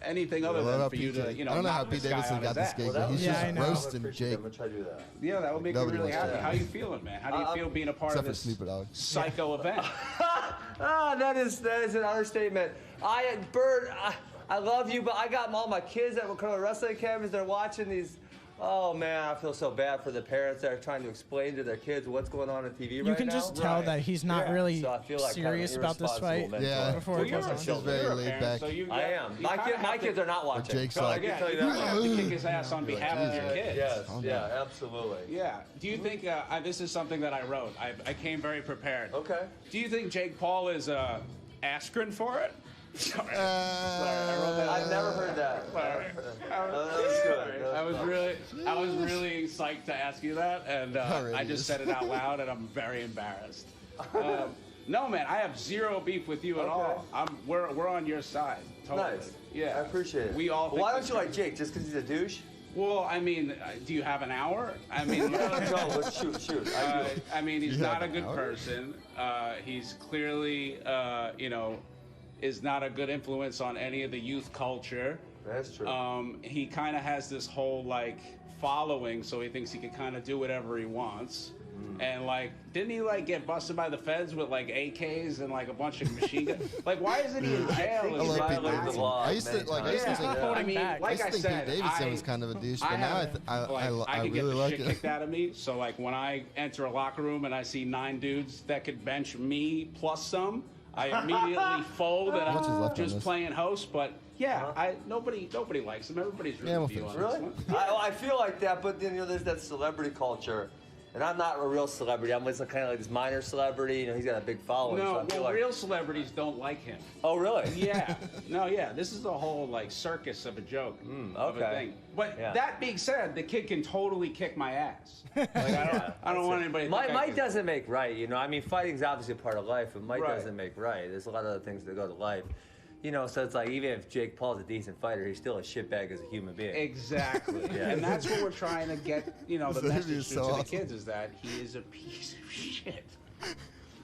anything other What than about for you PJ? to, you know, I don't know how knock Pete this guy Davidson on got his this ass. gig, Well, but that he's was Yeah, just I know. roasting appreciative. Jake. I'm gonna try to do that. Yeah, that would make Nobody me really wants happy. that. How you feeling, man? How do you feel being a part Except of for this Snoop Dogg. psycho event? That is an understatement. Bird, I love you, but I got all my kids that were coming to wrestling academies. They're watching these Oh man, I feel so bad for the parents that are trying to explain to their kids what's going on TV right now. You can just tell that he's not really so I feel like serious about this fight. Yeah, before it goes on. He's very laid back. So I am. My kids are not watching. Jake's so like, I can tell you you that. have to kick his ass on behalf of your kids. Yes, yeah, absolutely. Yeah. Do you think this is something that I wrote? I came very prepared. Okay. Do you think Jake Paul is aspirin for it? Sorry. Sorry, I wrote that. I've never heard that. Sorry. That was good. I was really psyched to ask you that, and I just said it out loud, and I'm very embarrassed. No, man, I have zero beef with you at all. We're on your side. Totally. Nice. Yeah. I appreciate it. We all. Why don't you like Jake? Just because he's a douche? Well, I mean, do you have an hour? I mean, No, let's shoot. I mean, he's not a good person. He's clearly, is not a good influence on any of the youth culture. That's true. He kind of has this whole like following, so he thinks he can kind of do whatever he wants. And like, didn't he like get busted by the feds with like AKs and like a bunch of machine guns? Like, why isn't he in jail? I violated the law. I used to think I mean, like I Pete said, Davidson was kind of a douche, but now I could really get the like shit it. kicked out of me. So like, when I enter a locker room and I see 9 dudes that could bench me plus some, I immediately fold and I'm just playing host. But yeah, nobody likes him. Everybody's really Really? I feel like that, but then there's that celebrity culture. And I'm not a real celebrity. I'm just kind of like this minor celebrity. He's got a big following. No, so real celebrities don't like him. Oh, really? Yeah. No, yeah. This is a whole like circus of a joke. Of a okay. thing. But that being said, the kid can totally kick my ass. Like, I don't want anybody to think Might doesn't make right, I mean, fighting's obviously a part of life, but might doesn't make right. There's a lot of other things that go to life. So it's like, even if Jake Paul's a decent fighter, he's still a shitbag as a human being. Exactly. And that's what we're trying to get, the message to the kids is that he is a piece of shit.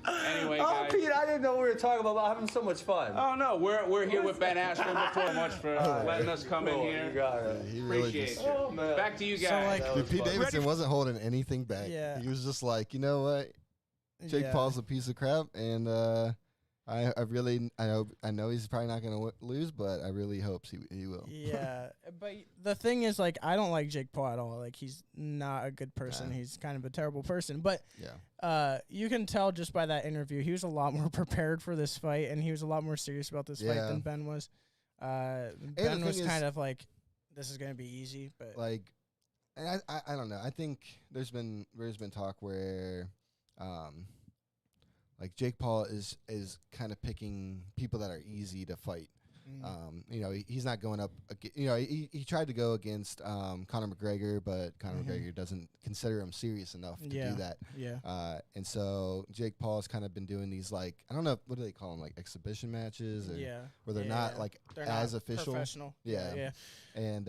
Anyway, guys. Pete, I didn't know we were talking about having so much fun. Oh, no, we're here with Ben Askren. Before much for letting us come in here. You got it. He really Appreciate you. Back to you guys. So Pete Davidson wasn't holding anything back. Yeah. He was just like, you know what? Jake Paul's a piece of crap, and I know he's probably not going to lose, but I really hope he will. Yeah, but the thing is, like, I don't like Jake Paul at all. Like, he's not a good person. Nah. He's kind of a terrible person. But yeah, you can tell just by that interview, he was a lot more prepared for this fight, and he was a lot more serious about this fight than Ben was. Ben was kind of like, this is going to be easy, but like, and I don't know. I think there's been talk where like Jake Paul is kind of picking people that are easy to fight. He's not going up. He tried to go against Conor McGregor, but Conor McGregor doesn't consider him serious enough to do that. Yeah. And so Jake Paul's kind of been doing these, like, I don't know, what do they call them, like exhibition matches, or where they're not like they're as not official. Professional. Yeah. And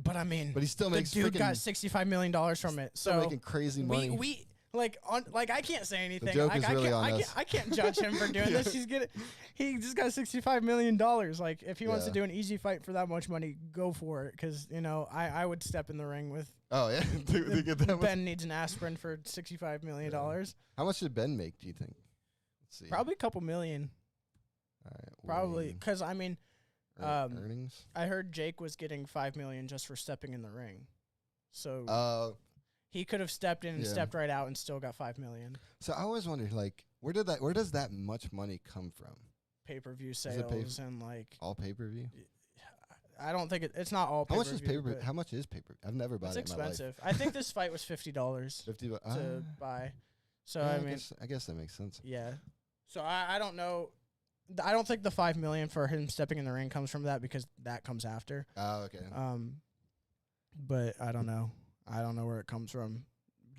but I mean, but he still makes the dude got $65 million from it. So making crazy money. We I can't say anything. The joke is really on us. I can't judge him for doing this. He just got $65 million. Like, if he wants to do an easy fight for that much money, go for it. Because I would step in the ring with. Oh yeah, to get that Ben needs an asprin for $65 million. How much did Ben make? Do you think? Let's see. Probably a couple million. All right, Probably, because I mean, earnings. I heard Jake was getting $5 million just for stepping in the ring. So. He could have stepped in and stepped right out and still got $5 million. So I always wondered, like, where does that much money come from? Pay-per-view sales and like all pay-per-view. I don't think it's not all. How much is pay-per-view? How much is pay-per-view? I've never bought it. It's in my life. expensive. I think this fight was $50. $50 to buy. So yeah, I mean, I guess that makes sense. Yeah. So I don't know. I don't think the $5 million for him stepping in the ring comes from that, because that comes after. Oh, okay. But I don't know. I don't know where it comes from.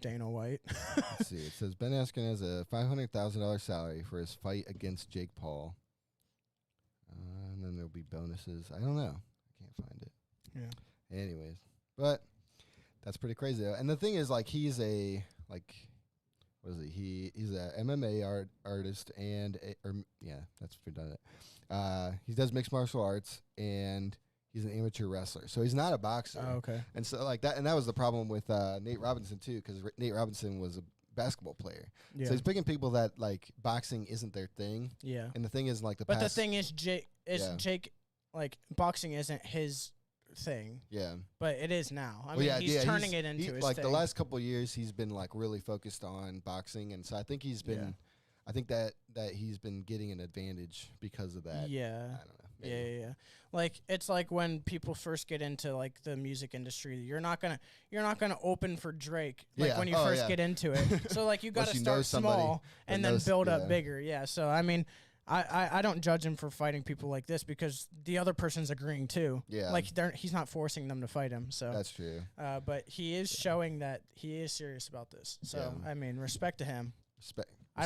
Dana White. Let's see. It says Ben Askren has a $500,000 salary for his fight against Jake Paul. And then there'll be bonuses. I don't know. I can't find it. Yeah. Anyways, but that's pretty crazy though. And the thing is, like, he's a what is he? He's a MMA artist and that's redundant. He does mixed martial arts, and he's an amateur wrestler, so he's not a boxer. Oh, okay. And so like that, and that was the problem with Nate Robinson too, because Nate Robinson was a basketball player. Yeah. So he's picking people that, like, boxing isn't their thing. Yeah. And the thing is, like, the thing is, Jake, like, boxing isn't his thing. Yeah. But it is now. I Well, mean, yeah, he's turning it into his like thing. the last couple of years, he's been like really focused on boxing, and so I think he's been. Yeah. I think that he's been getting an advantage because of that. Yeah. I don't know. Yeah. Like it's like when people first get into like the music industry, you're not gonna open for Drake like when you first get into it. So like you got to start small and then build up bigger. Yeah. So I mean, I don't judge him for fighting people like this because the other person's agreeing too. Yeah. Like he's not forcing them to fight him. So that's true. But he is showing that he is serious about this. So I mean, respect to him. Respect. I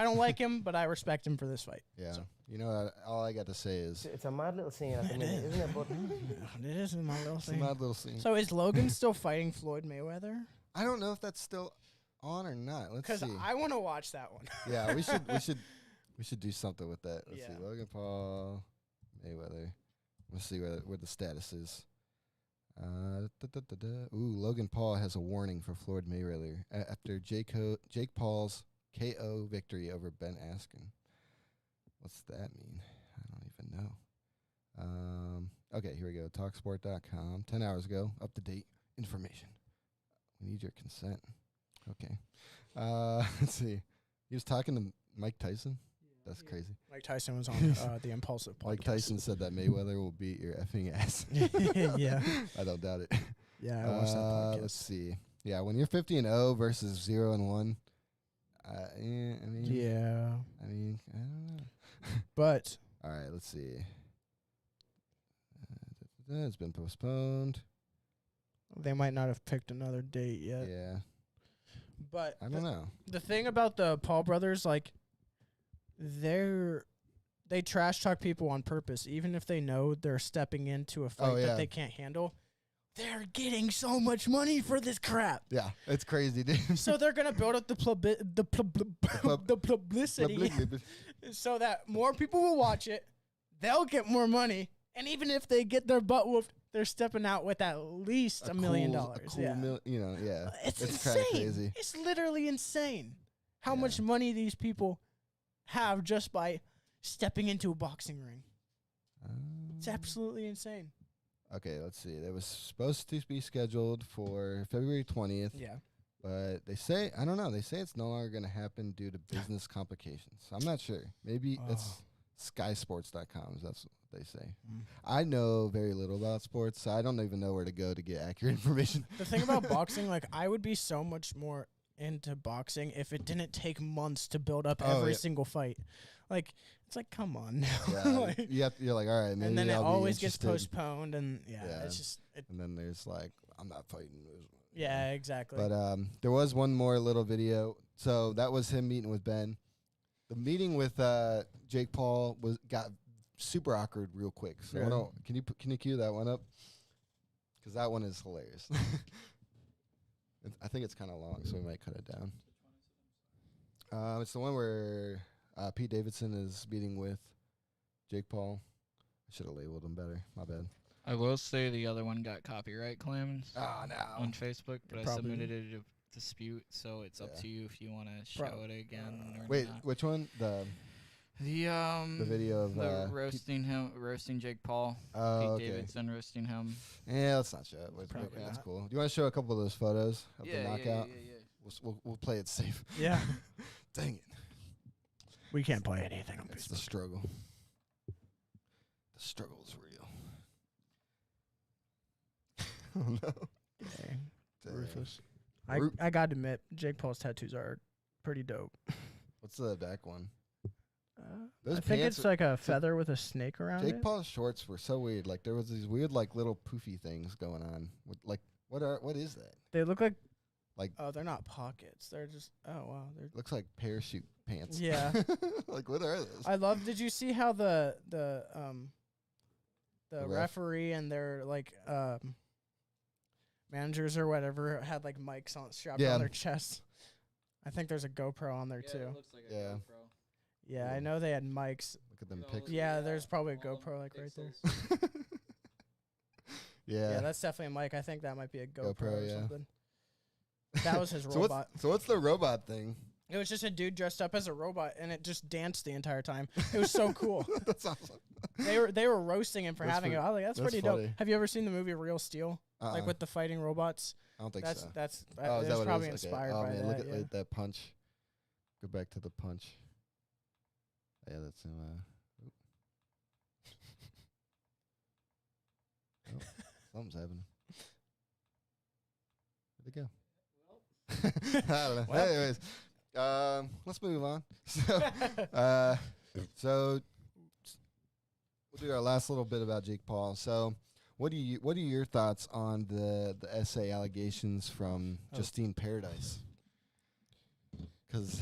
don't like him, but I respect him for this fight. Yeah. So. You know what? All I got to say is It's a mad little scene at the minute, isn't it? But It is my little it's a thing. mad little scene. So is Logan still fighting Floyd Mayweather? I don't know if that's still on or not. Let's Because see. I want to watch that one. Yeah, we should do something with that. Let's see. Yeah. Logan Paul, Mayweather. Let's see where the status is. Ooh, Logan Paul has a warning for Floyd Mayweather after Jake Paul's KO victory over Ben Askren. What's that mean? I don't even know. Okay, here we go. Talksport.com. 10 hours ago. Up to date information. We need your consent. Okay. Let's see. He was talking to Mike Tyson. That's crazy. Mike Tyson was on the Impulsive podcast. Mike Tyson said that Mayweather will beat your effing ass. Yeah. I don't doubt it. Yeah, I watched that podcast. Let's see. Yeah, when you're 50-0 versus 0-1, I mean, Yeah. I mean, I don't know. But All right, let's see. It's been postponed. they might not have picked another date yet. Yeah, But I don't know. the thing about the Paul brothers, like, they trash talk people on purpose, even if they know they're stepping into a fight that they can't handle. They're getting so much money for this crap. Yeah, it's crazy, dude. So they're gonna build up the publicity so that more people will watch it. They'll get more money, and even if they get their butt whooped, they're stepping out with at least $1 million. Cool yeah. It's kind of insane. crazy. It's literally insane how much money these people have just by stepping into a boxing ring. It's absolutely insane. Okay, let's see. It was supposed to be scheduled for February 20th. Yeah. But they say, I don't know, they say it's no longer going to happen due to business complications. I'm not sure. Maybe it's skysports.com. That's what they say. I know very little about sports, so I don't even know where to go to get accurate information. The thing about boxing, like, I would be so much more into boxing if it didn't take months to build up every single fight. Like, it's like, come on now. Yeah, like, you're like, all right, maybe and then it I'll be always gets interested. postponed, and it's just And then there's like, I'm not fighting. yeah, exactly. But there was one more little video. So that was him meeting with Ben. The meeting with Jake Paul got super awkward real quick. So can you cue that one up? Because that one is hilarious. I think it's kind of long, so we might cut it down. It's the one where Pete Davidson is meeting with Jake Paul. I should have labeled him better. My bad. I will say the other one got copyright claims Oh, no. on Facebook, but I Probably. submitted it to dispute, so it's up to you if you want to show it again or Wait, not. which one? The video of the roasting Jake Paul. Oh, Pete okay. Davidson roasting him. Yeah, let's not show it. Probably That's not. cool. Do you want to show a couple of those photos of the knockout? Yeah. We'll play it safe. yeah. Dang it. We can't play anything on It's the Facebook. struggle. The struggle is real. Oh, no. Dang. Dang. Ruthless. Ru- I got to admit, Jake Paul's tattoos are pretty dope. What's the back one? I Those think pants it's are- like a feather with a snake around Jake it. Paul's shorts were so weird. Like there was these weird like little poofy things going on. Like what is that? They look like Like oh, they're not pockets. They're just wow. They're looks like parachute pants. yeah. Like what are those? I love. Did you see how the ref? referee and their like managers or whatever had like mics strapped Yeah. on their chests? I think there's a GoPro on there too. It looks like Yeah. GoPro. Yeah, I know they had mics. Look at them No, pics. Yeah, there's probably a all GoPro like right there. pixels. Yeah, Yeah. that's definitely a mic. I think that might be a GoPro, GoPro, or yeah. something. That was his So robot. what's the robot thing? It was just a dude dressed up as a robot, and it just danced the entire time. It was so cool. That's awesome. They were roasting him for having it. I was like, that's pretty funny. dope. Have you ever seen the movie Real Steel? Like with the fighting robots? I don't think so. That's Oh, is that what probably it is? inspired Okay. Oh, by man, that. look at Yeah. that punch. Go back to the punch. Yeah, that's him. Oh, something's happening. Where'd it go? I don't know. Anyways, let's move on. So we'll do our last little bit about Jake Paul. So, what are your thoughts on the essay allegations from Justine Paradise? Because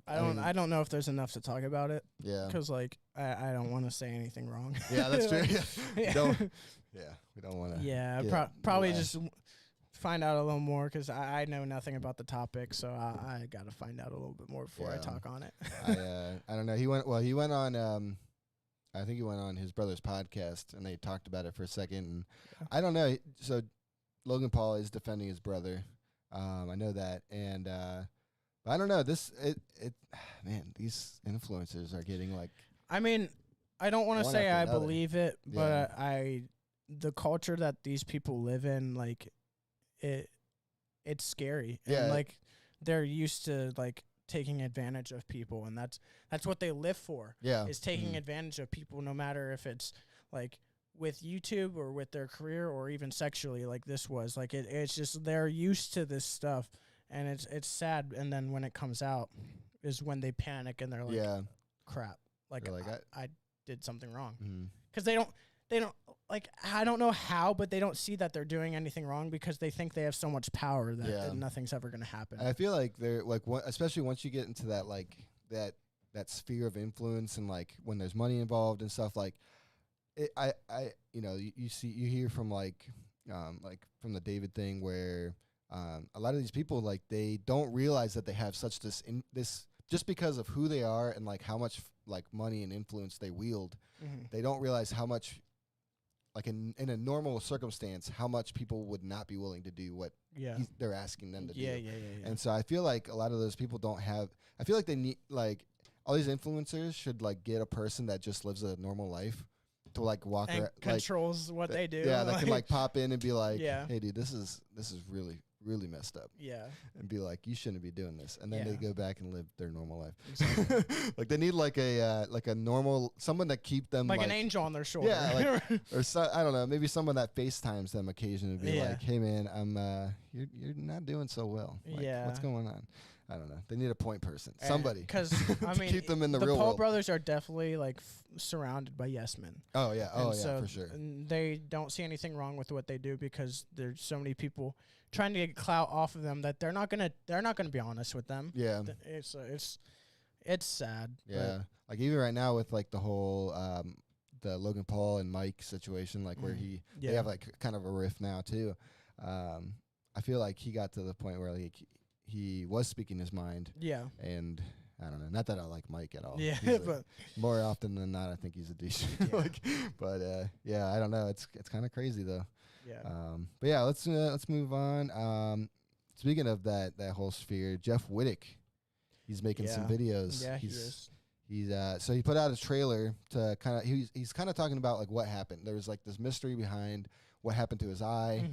I don't know if there's enough to talk about it. Yeah. Because like I don't want to say anything wrong. Yeah, that's true. Yeah. We don't want to. Yeah, probably just find out a little more because I know nothing about the topic, so I got to find out a little bit more before I talk on it. I don't know. He went on. I think he went on his brother's podcast, and they talked about it for a second. And I don't know. So Logan Paul is defending his brother. I know that, and but I don't know. Man, these influencers are getting like. I mean, I don't want to say I believe it, but the culture that these people live in, like, it's scary. Yeah. And like they're used to like taking advantage of people, and that's what they live for. Yeah. Is taking advantage of people, no matter if it's like with YouTube or with their career or even sexually, like this was. Like it's just they're used to this stuff, and it's sad. And then when it comes out is when they panic and they're like, crap. Like, I did something wrong. Because they don't like, I don't know how, but they don't see that they're doing anything wrong because they think they have so much power that nothing's ever going to happen. I feel like they're like, especially once you get into that, like that sphere of influence, and like when there's money involved and stuff, like you hear from like from the David thing where a lot of these people, like, they don't realize that they have such this just because of who they are and like how much like money and influence they wield. They don't realize how much, like in a normal circumstance, how much people would not be willing to do what they're asking them to do. Yeah. And so I feel like a lot of those people don't have. I feel like they need, like, all these influencers should like get a person that just lives a normal life to like walk and around, controls what they do. Yeah, that can like pop in and be like, Yeah. hey dude, this is really messed up. Yeah. And be like, you shouldn't be doing this. And then Yeah. they go back and live their normal life. Exactly. Like they need like a normal, someone that keep them like an angel on their shoulder. Yeah, like, or I don't know, maybe someone that FaceTimes them occasionally and be like, hey man, you're not doing so well. Like, what's going on? I don't know. They need a point person, somebody, because I mean, keep them in the real Paul world. brothers are definitely like surrounded by yes men. Oh yeah, so for sure. They don't see anything wrong with what they do because there's so many people trying to get clout off of them that they're not gonna be honest with them. Yeah, it's sad. Yeah, like even right now with like the whole the Logan Paul and Mike situation, like where they have like kind of a riff now too. I feel like he got to the point where like he was speaking his mind. Yeah. And I don't know. Not that I like Mike at all. Yeah, but more often than not, I think he's a douche. Yeah. I don't know. It's kind of crazy though. Yeah. But yeah, let's move on. Speaking of that whole sphere, Jeff Wittick, he's making some videos. Yeah, he is. He's so he put out a trailer to kind of he's kind of talking about like what happened. There was like this mystery behind what happened to his eye.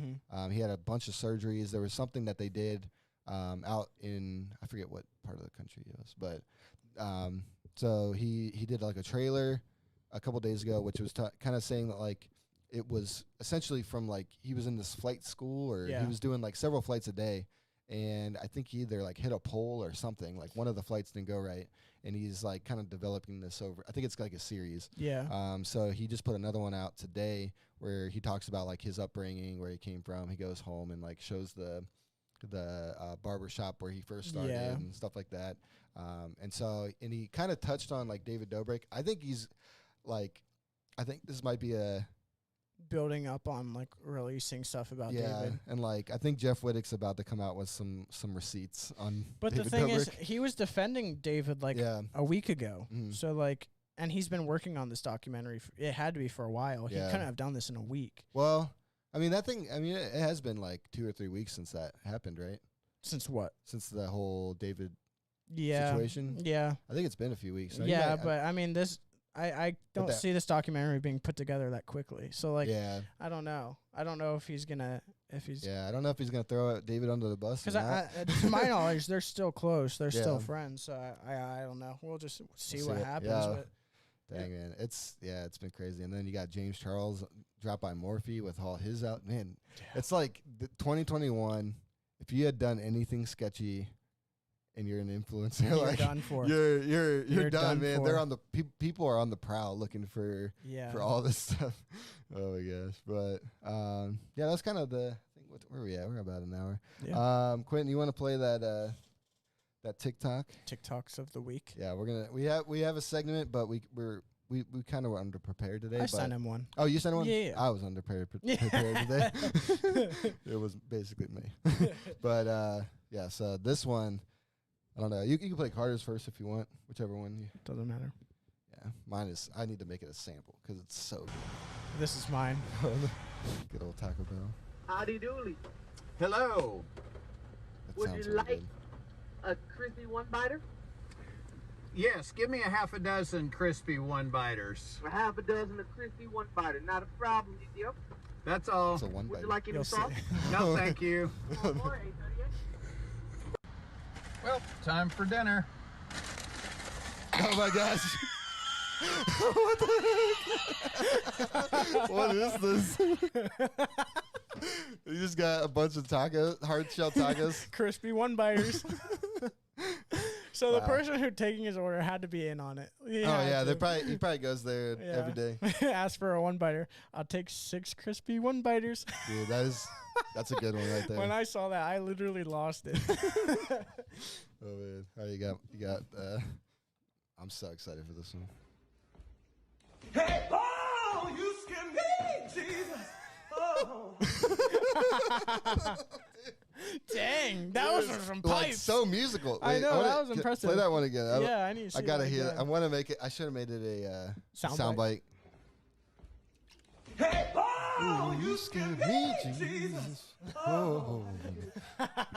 He had a bunch of surgeries. There was something that they did out in, I forget what part of the country it was, but so he did like a trailer a couple days ago, which was kind of saying that like it was essentially from like he was in this flight school or he was doing like several flights a day, and I think he either like hit a pole or something, like one of the flights didn't go right, and he's like kind of developing this over, I think it's like a series. So he just put another one out today where he talks about like his upbringing, where he came from. He goes home and like shows the barber shop where he first started and stuff like that. And he kind of touched on like David Dobrik. I think this might be a building up on like releasing stuff about David. And like I think Jeff Wittick's about to come out with some receipts on But David the thing Dobrik. is, he was defending David like a week ago. So like, and he's been working on this documentary. It had to be for a while. He couldn't have done this in a week. Well, I mean, it has been like 2 or 3 weeks since that happened, right? Since what? Since the whole David situation. Yeah. I think it's been a few weeks. So Yeah, but I mean, I don't see this documentary being put together that quickly. So like, I don't know. I don't know if he's gonna I don't know if he's gonna throw David under the bus. Because to my knowledge, they're still close. They're still friends. So I don't know. We'll just see what happens. But dang man, it's been crazy. And then you got James Charles dropped by Morphe with all his out. Man, it's like 2021. If you had done anything sketchy, and you're an influencer, you're like done for. You're done, man. They're on the people are on the prowl looking for all this stuff. Oh my gosh, but that's kind of the thing. Where are we at? We're about an hour. Yeah. Quentin, you want to play that TikTok? TikToks of the week. Yeah, we have a segment, but we kind of were underprepared today. I sent him one. Oh, you sent one? Yeah. I was underprepared today. It was basically me. But so this one. I don't know. You can play Carter's first if you want, whichever one. Doesn't matter. Yeah, mine is. I need to make it a sample because it's so good. This is mine. Good old Taco Bell. Howdy dooley. Hello. That Would sounds you really like good. a crispy one-biter? Yes, give me a half a dozen crispy one-biters. Or half a dozen of crispy one-biter. Not a problem, you. That's all. It's a one Would bite. you like any You'll sauce? No, thank you. One more, 838. Well, time for dinner. Oh my gosh. What is this? You just got a bunch of tacos, hard shell tacos. Crispy one-biters. So the person who taking his order had to be in on it. He probably goes there every day. Ask for a one-biter. I'll take 6 crispy one-biters. Dude, that's a good one right there. When I saw that, I literally lost it. Oh man, all right, you got. I'm so excited for this one. Hey, oh, you scare me, Jesus. Oh. Dang, that was some pipes. Like so musical. I know, that was impressive. Play that one again. I need to see I gotta that hear it. again. I want to make it. I should have made it a Sound bite. Hey, oh, Ooh, you scare me, Jesus. Oh.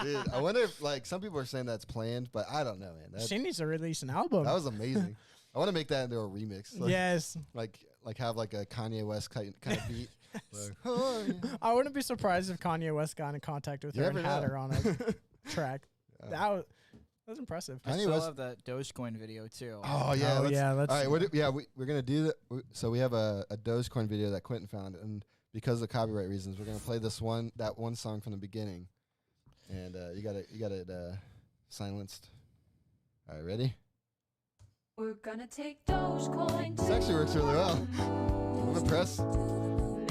Dude, I wonder if like some people are saying that's planned, but I don't know, man. She needs to release an album. That was amazing. I want to make that into a remix. Like, yes. Like have like a Kanye West kind of beat. Like, oh, yeah. I wouldn't be surprised if Kanye West got in contact with her and had her on a track. That was impressive. I still have that Dogecoin video too. Oh yeah, let's all right. We're gonna do that. So we have a Dogecoin video that Quentin found, and because of copyright reasons, we're gonna play that one song from the beginning, and you got it silenced. All right, ready? We're gonna take Dogecoin to This actually works really well. I'm impressed.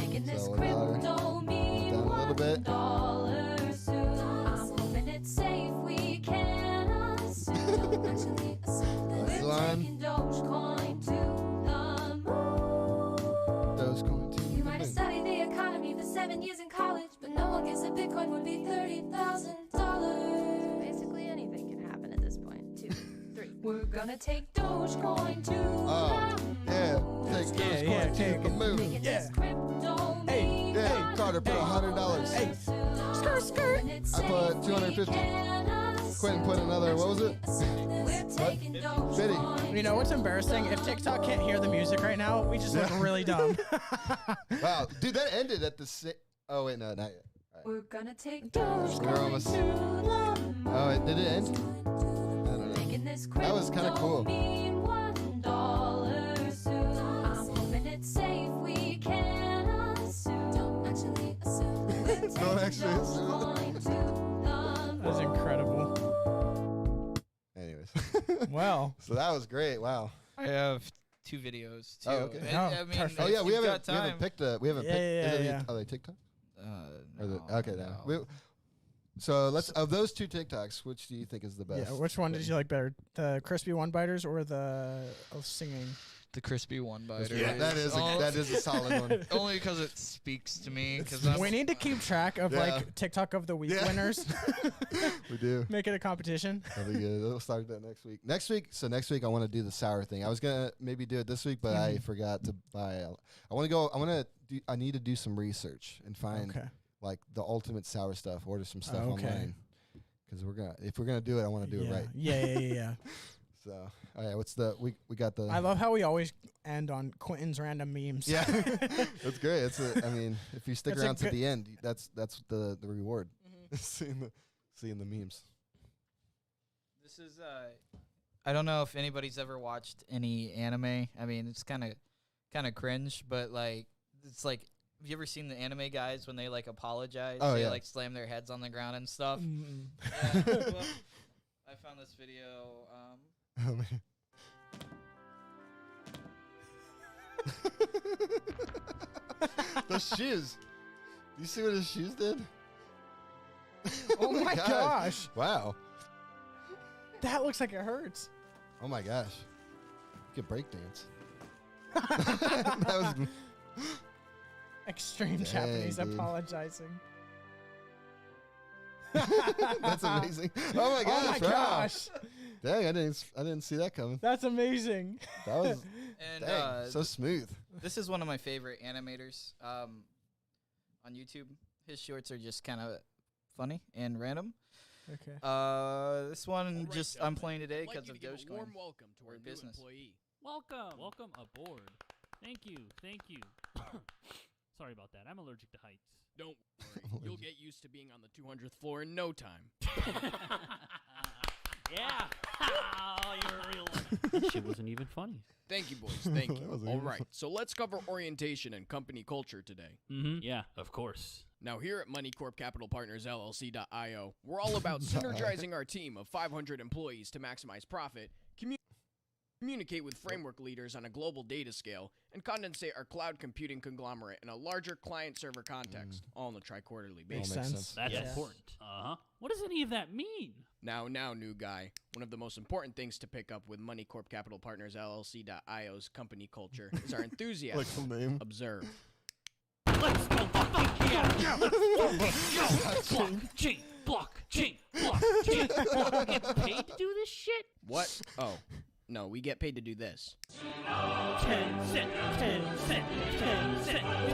making this So, crypto mean down a little bit. $1 soon. I'm hoping it's safe, we can assume. That's the We're line. taking Dogecoin to the moon. Dogecoin to You the might have moon. studied the economy for 7 years in college, but no one guessed that Bitcoin would be $30,000. Basically anything can happen at this point. 2, 3. We're gonna take Dogecoin to the moon. Take Dogecoin to the moon. Making this crypto mean Yeah, Carter put $100. Hey, skirt. I put 250. Quentin put another. What was it? What? 50. You know what's embarrassing? If TikTok can't hear the music right now, we just look really dumb. Wow, dude, that ended at the. Oh wait, no, not yet. We're gonna take We're Dogecoin almost. to the moon. Oh, wait, did it end? I don't know. Making this That was kinda crypto cool. mean $1 soon. I'm hoping it's safe, we can assume. Don't actually assume. Don't actually assume. Dogecoin to the That was incredible. Anyways. Well. So that was great. Wow. I have 2 videos too. Oh, okay. And, I mean, perfect. Oh yeah, if we you've haven't got time. picked a. We haven't Yeah, picked. yeah, yeah. Are they TikTok? No, Okay, no. So let's of those 2 TikToks, which do you think is the best? Yeah, which one did you like better? The crispy one-biters or the singing? The crispy one biter. Yeah, that is a solid one. Only because it speaks to me. Because We need to keep track of like TikTok of the week winners. We do. Make it a competition. That'll be good. We'll start that next week. Next week I want to do the sour thing. I was gonna maybe do it this week, but I forgot to buy. I need to do some research and find like the ultimate sour stuff. Order some stuff online, because if we're gonna do it, I want to do it right. Yeah. So, all right, what's we got the? I love how we always end on Quentin's random memes. Yeah, that's great. I mean, if you stick That's around to the end, that's the reward. seeing the memes. This is I don't know if anybody's ever watched any anime. I mean, it's kind of cringe, but like it's like, have you ever seen the anime guys when they like apologize? Oh, they yeah. like slam their heads on the ground and stuff. Mm-hmm. Yeah, well, I found this video. Oh, man. Those shoes. Do you see what his shoes did? Oh my gosh. Wow. That looks like it hurts. Oh my gosh. You could breakdance. That was Extreme Dang, Japanese dude. apologizing. That's amazing. Oh my gosh. Oh my wow. gosh. Dang, I didn't see that coming. That's amazing. That was And so smooth. this is one of my favorite animators on YouTube. His shorts are just kind of funny and random. Okay. This one All right, just I'm gentlemen, playing today I'd like because you of to give a Dogecoin. warm welcome to We're our a new business. employee. Welcome aboard. Thank you. Sorry about that. I'm allergic to heights. Don't worry, you'll get used to being on the 200th floor in no time. Yeah. Oh, you're a real one. That shit wasn't even funny. Thank you, boys. Thank That you. wasn't All even right, so let's cover orientation and company culture today. Mm-hmm. Yeah, of course. Now, here at Money Corp Capital Partners LLC.io, we're all about synergizing our team of 500 employees to maximize profit, communicate with framework leaders on a global data scale, and condensate our cloud computing conglomerate in a larger client-server context, all on a tri-quarterly Makes basis. sense. That's Yes. important. Uh-huh. What does any of that mean? Now, new guy, one of the most important things to pick up with Money Corp Capital Partners LLC.io's company culture is our enthusiasm. Like the name. Observe. Let's go fucking yeah. Block, chain. We get paid to do this shit? What? Oh, no, we get paid to do this. 10 cent.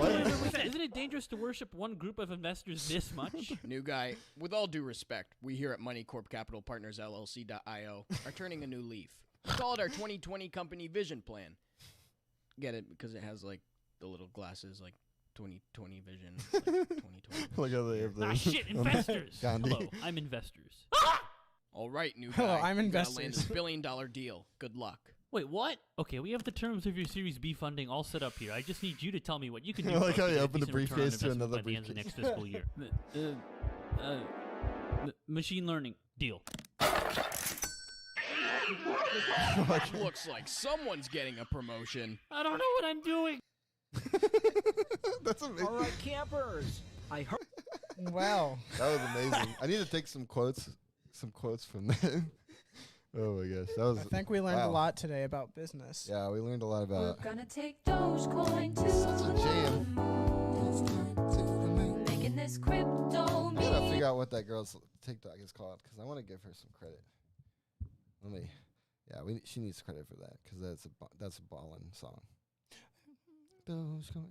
Wait, isn't it dangerous to worship one group of investors this much? New guy, with all due respect, we here at Money Corp Capital Partners LLC.io are turning a new leaf. We call it our 2020 company vision plan. Get it? Because it has like the little glasses, like 2020 vision. Like 2020 Look how they have those. Shit, investors. Gandhi. Hello, I'm investors. All right, new guy. Hello, I'm you gotta investors. land this $1 billion deal. Good luck. Wait, what? Okay, we have the terms of your Series B funding all set up here. I just need you to tell me what you can do. I like for how us you to get a open the decent return on briefcase to investment another by the end of the next briefcase. fiscal year. Machine learning deal. Looks like someone's getting a promotion. I don't know what I'm doing. That's amazing. All right, campers. I heard. Wow. That was amazing. I need to take some quotes from that. Oh my gosh, that was. I think we learned wow. a lot today about business. Yeah, we learned a lot We're about. gonna take Dogecoin to Such a jam. making this crypto I gotta meme. figure out what that girl's TikTok is called because I want to give her some credit. Let me. Yeah, she needs credit for that because that's a ballin' song.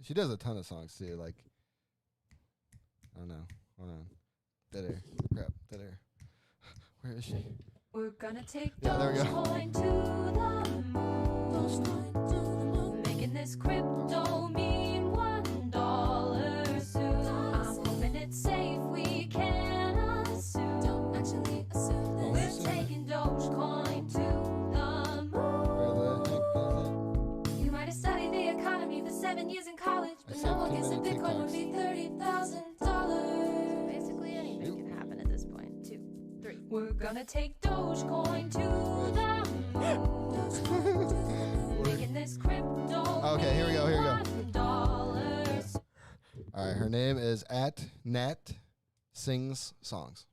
She does a ton of songs too. Like, I don't know. Hold on. Dead air. Crap. Dead air. Where is she? We're gonna take Yeah, there we go. Dogecoin to the moon. Making this crypto meme $1 soon. I'm hoping it's safe, we can assume. Don't actually assume we're taking Dogecoin to the Where the heck is moon. You might have studied the economy for 7 years in college, but no one gets that Bitcoin would be $30,000. Basically anything can happen at this point. 2, 3. We're gonna take Dogecoin to the moon. Making this crypto Okay, here we go. $1. All right, her name is @Nat Sings Songs.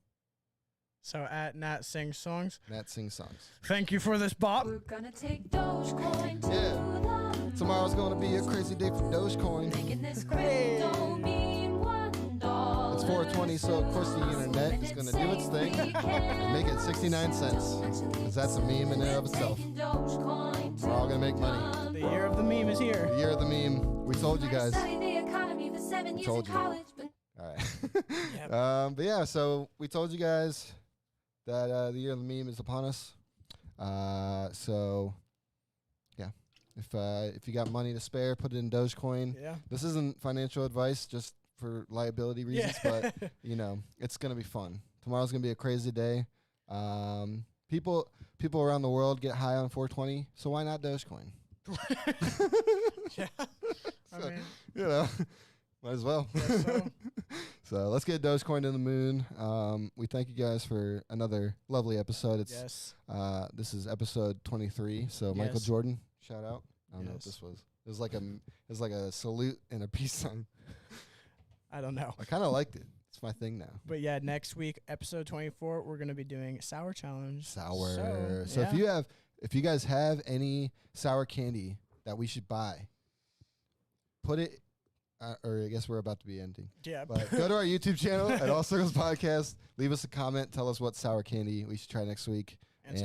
So at Nat Sings Songs. Nat Sings Songs. Thank you for this bop. We're gonna take Dogecoin to Yeah. the moon. Tomorrow's gonna be a crazy day for Dogecoin. Making this crypto meme $1. It's 420, so of course the internet is gonna do its thing and make it 69 cents. Because that's a meme in and of itself. We're all gonna make money. The year of the meme is here. The year of the meme. We told you guys. We told you. All right. But yeah, so we told you guys that the year of the meme is upon us. So, yeah, if you got money to spare, put it in Dogecoin. Yeah. This isn't financial advice, just for liability reasons, but you know, it's gonna be fun. Tomorrow's gonna be a crazy day. People around the world get high on 420, so why not Dogecoin? Yeah. I mean, you know, might as well. So let's get Dogecoin to the moon. We thank you guys for another lovely episode. It's this is episode 23. So Michael Jordan, shout out. I don't know what this was. It was like a salute and a peace sign. I don't know. I kind of liked it. It's my thing now. But yeah, next week, episode 24, we're gonna be doing sour challenge. Sour. So if you guys have any sour candy that we should buy, put it. Or I guess we're about to be ending. Yeah. But go to our YouTube channel at All Circles Podcast. Leave us a comment. Tell us what sour candy we should try next week. And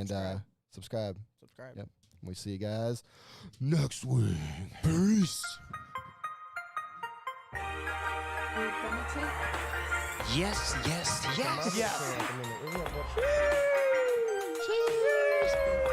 subscribe. Yep. We see you guys next week. Peace. Yes. Yeah. Cheers.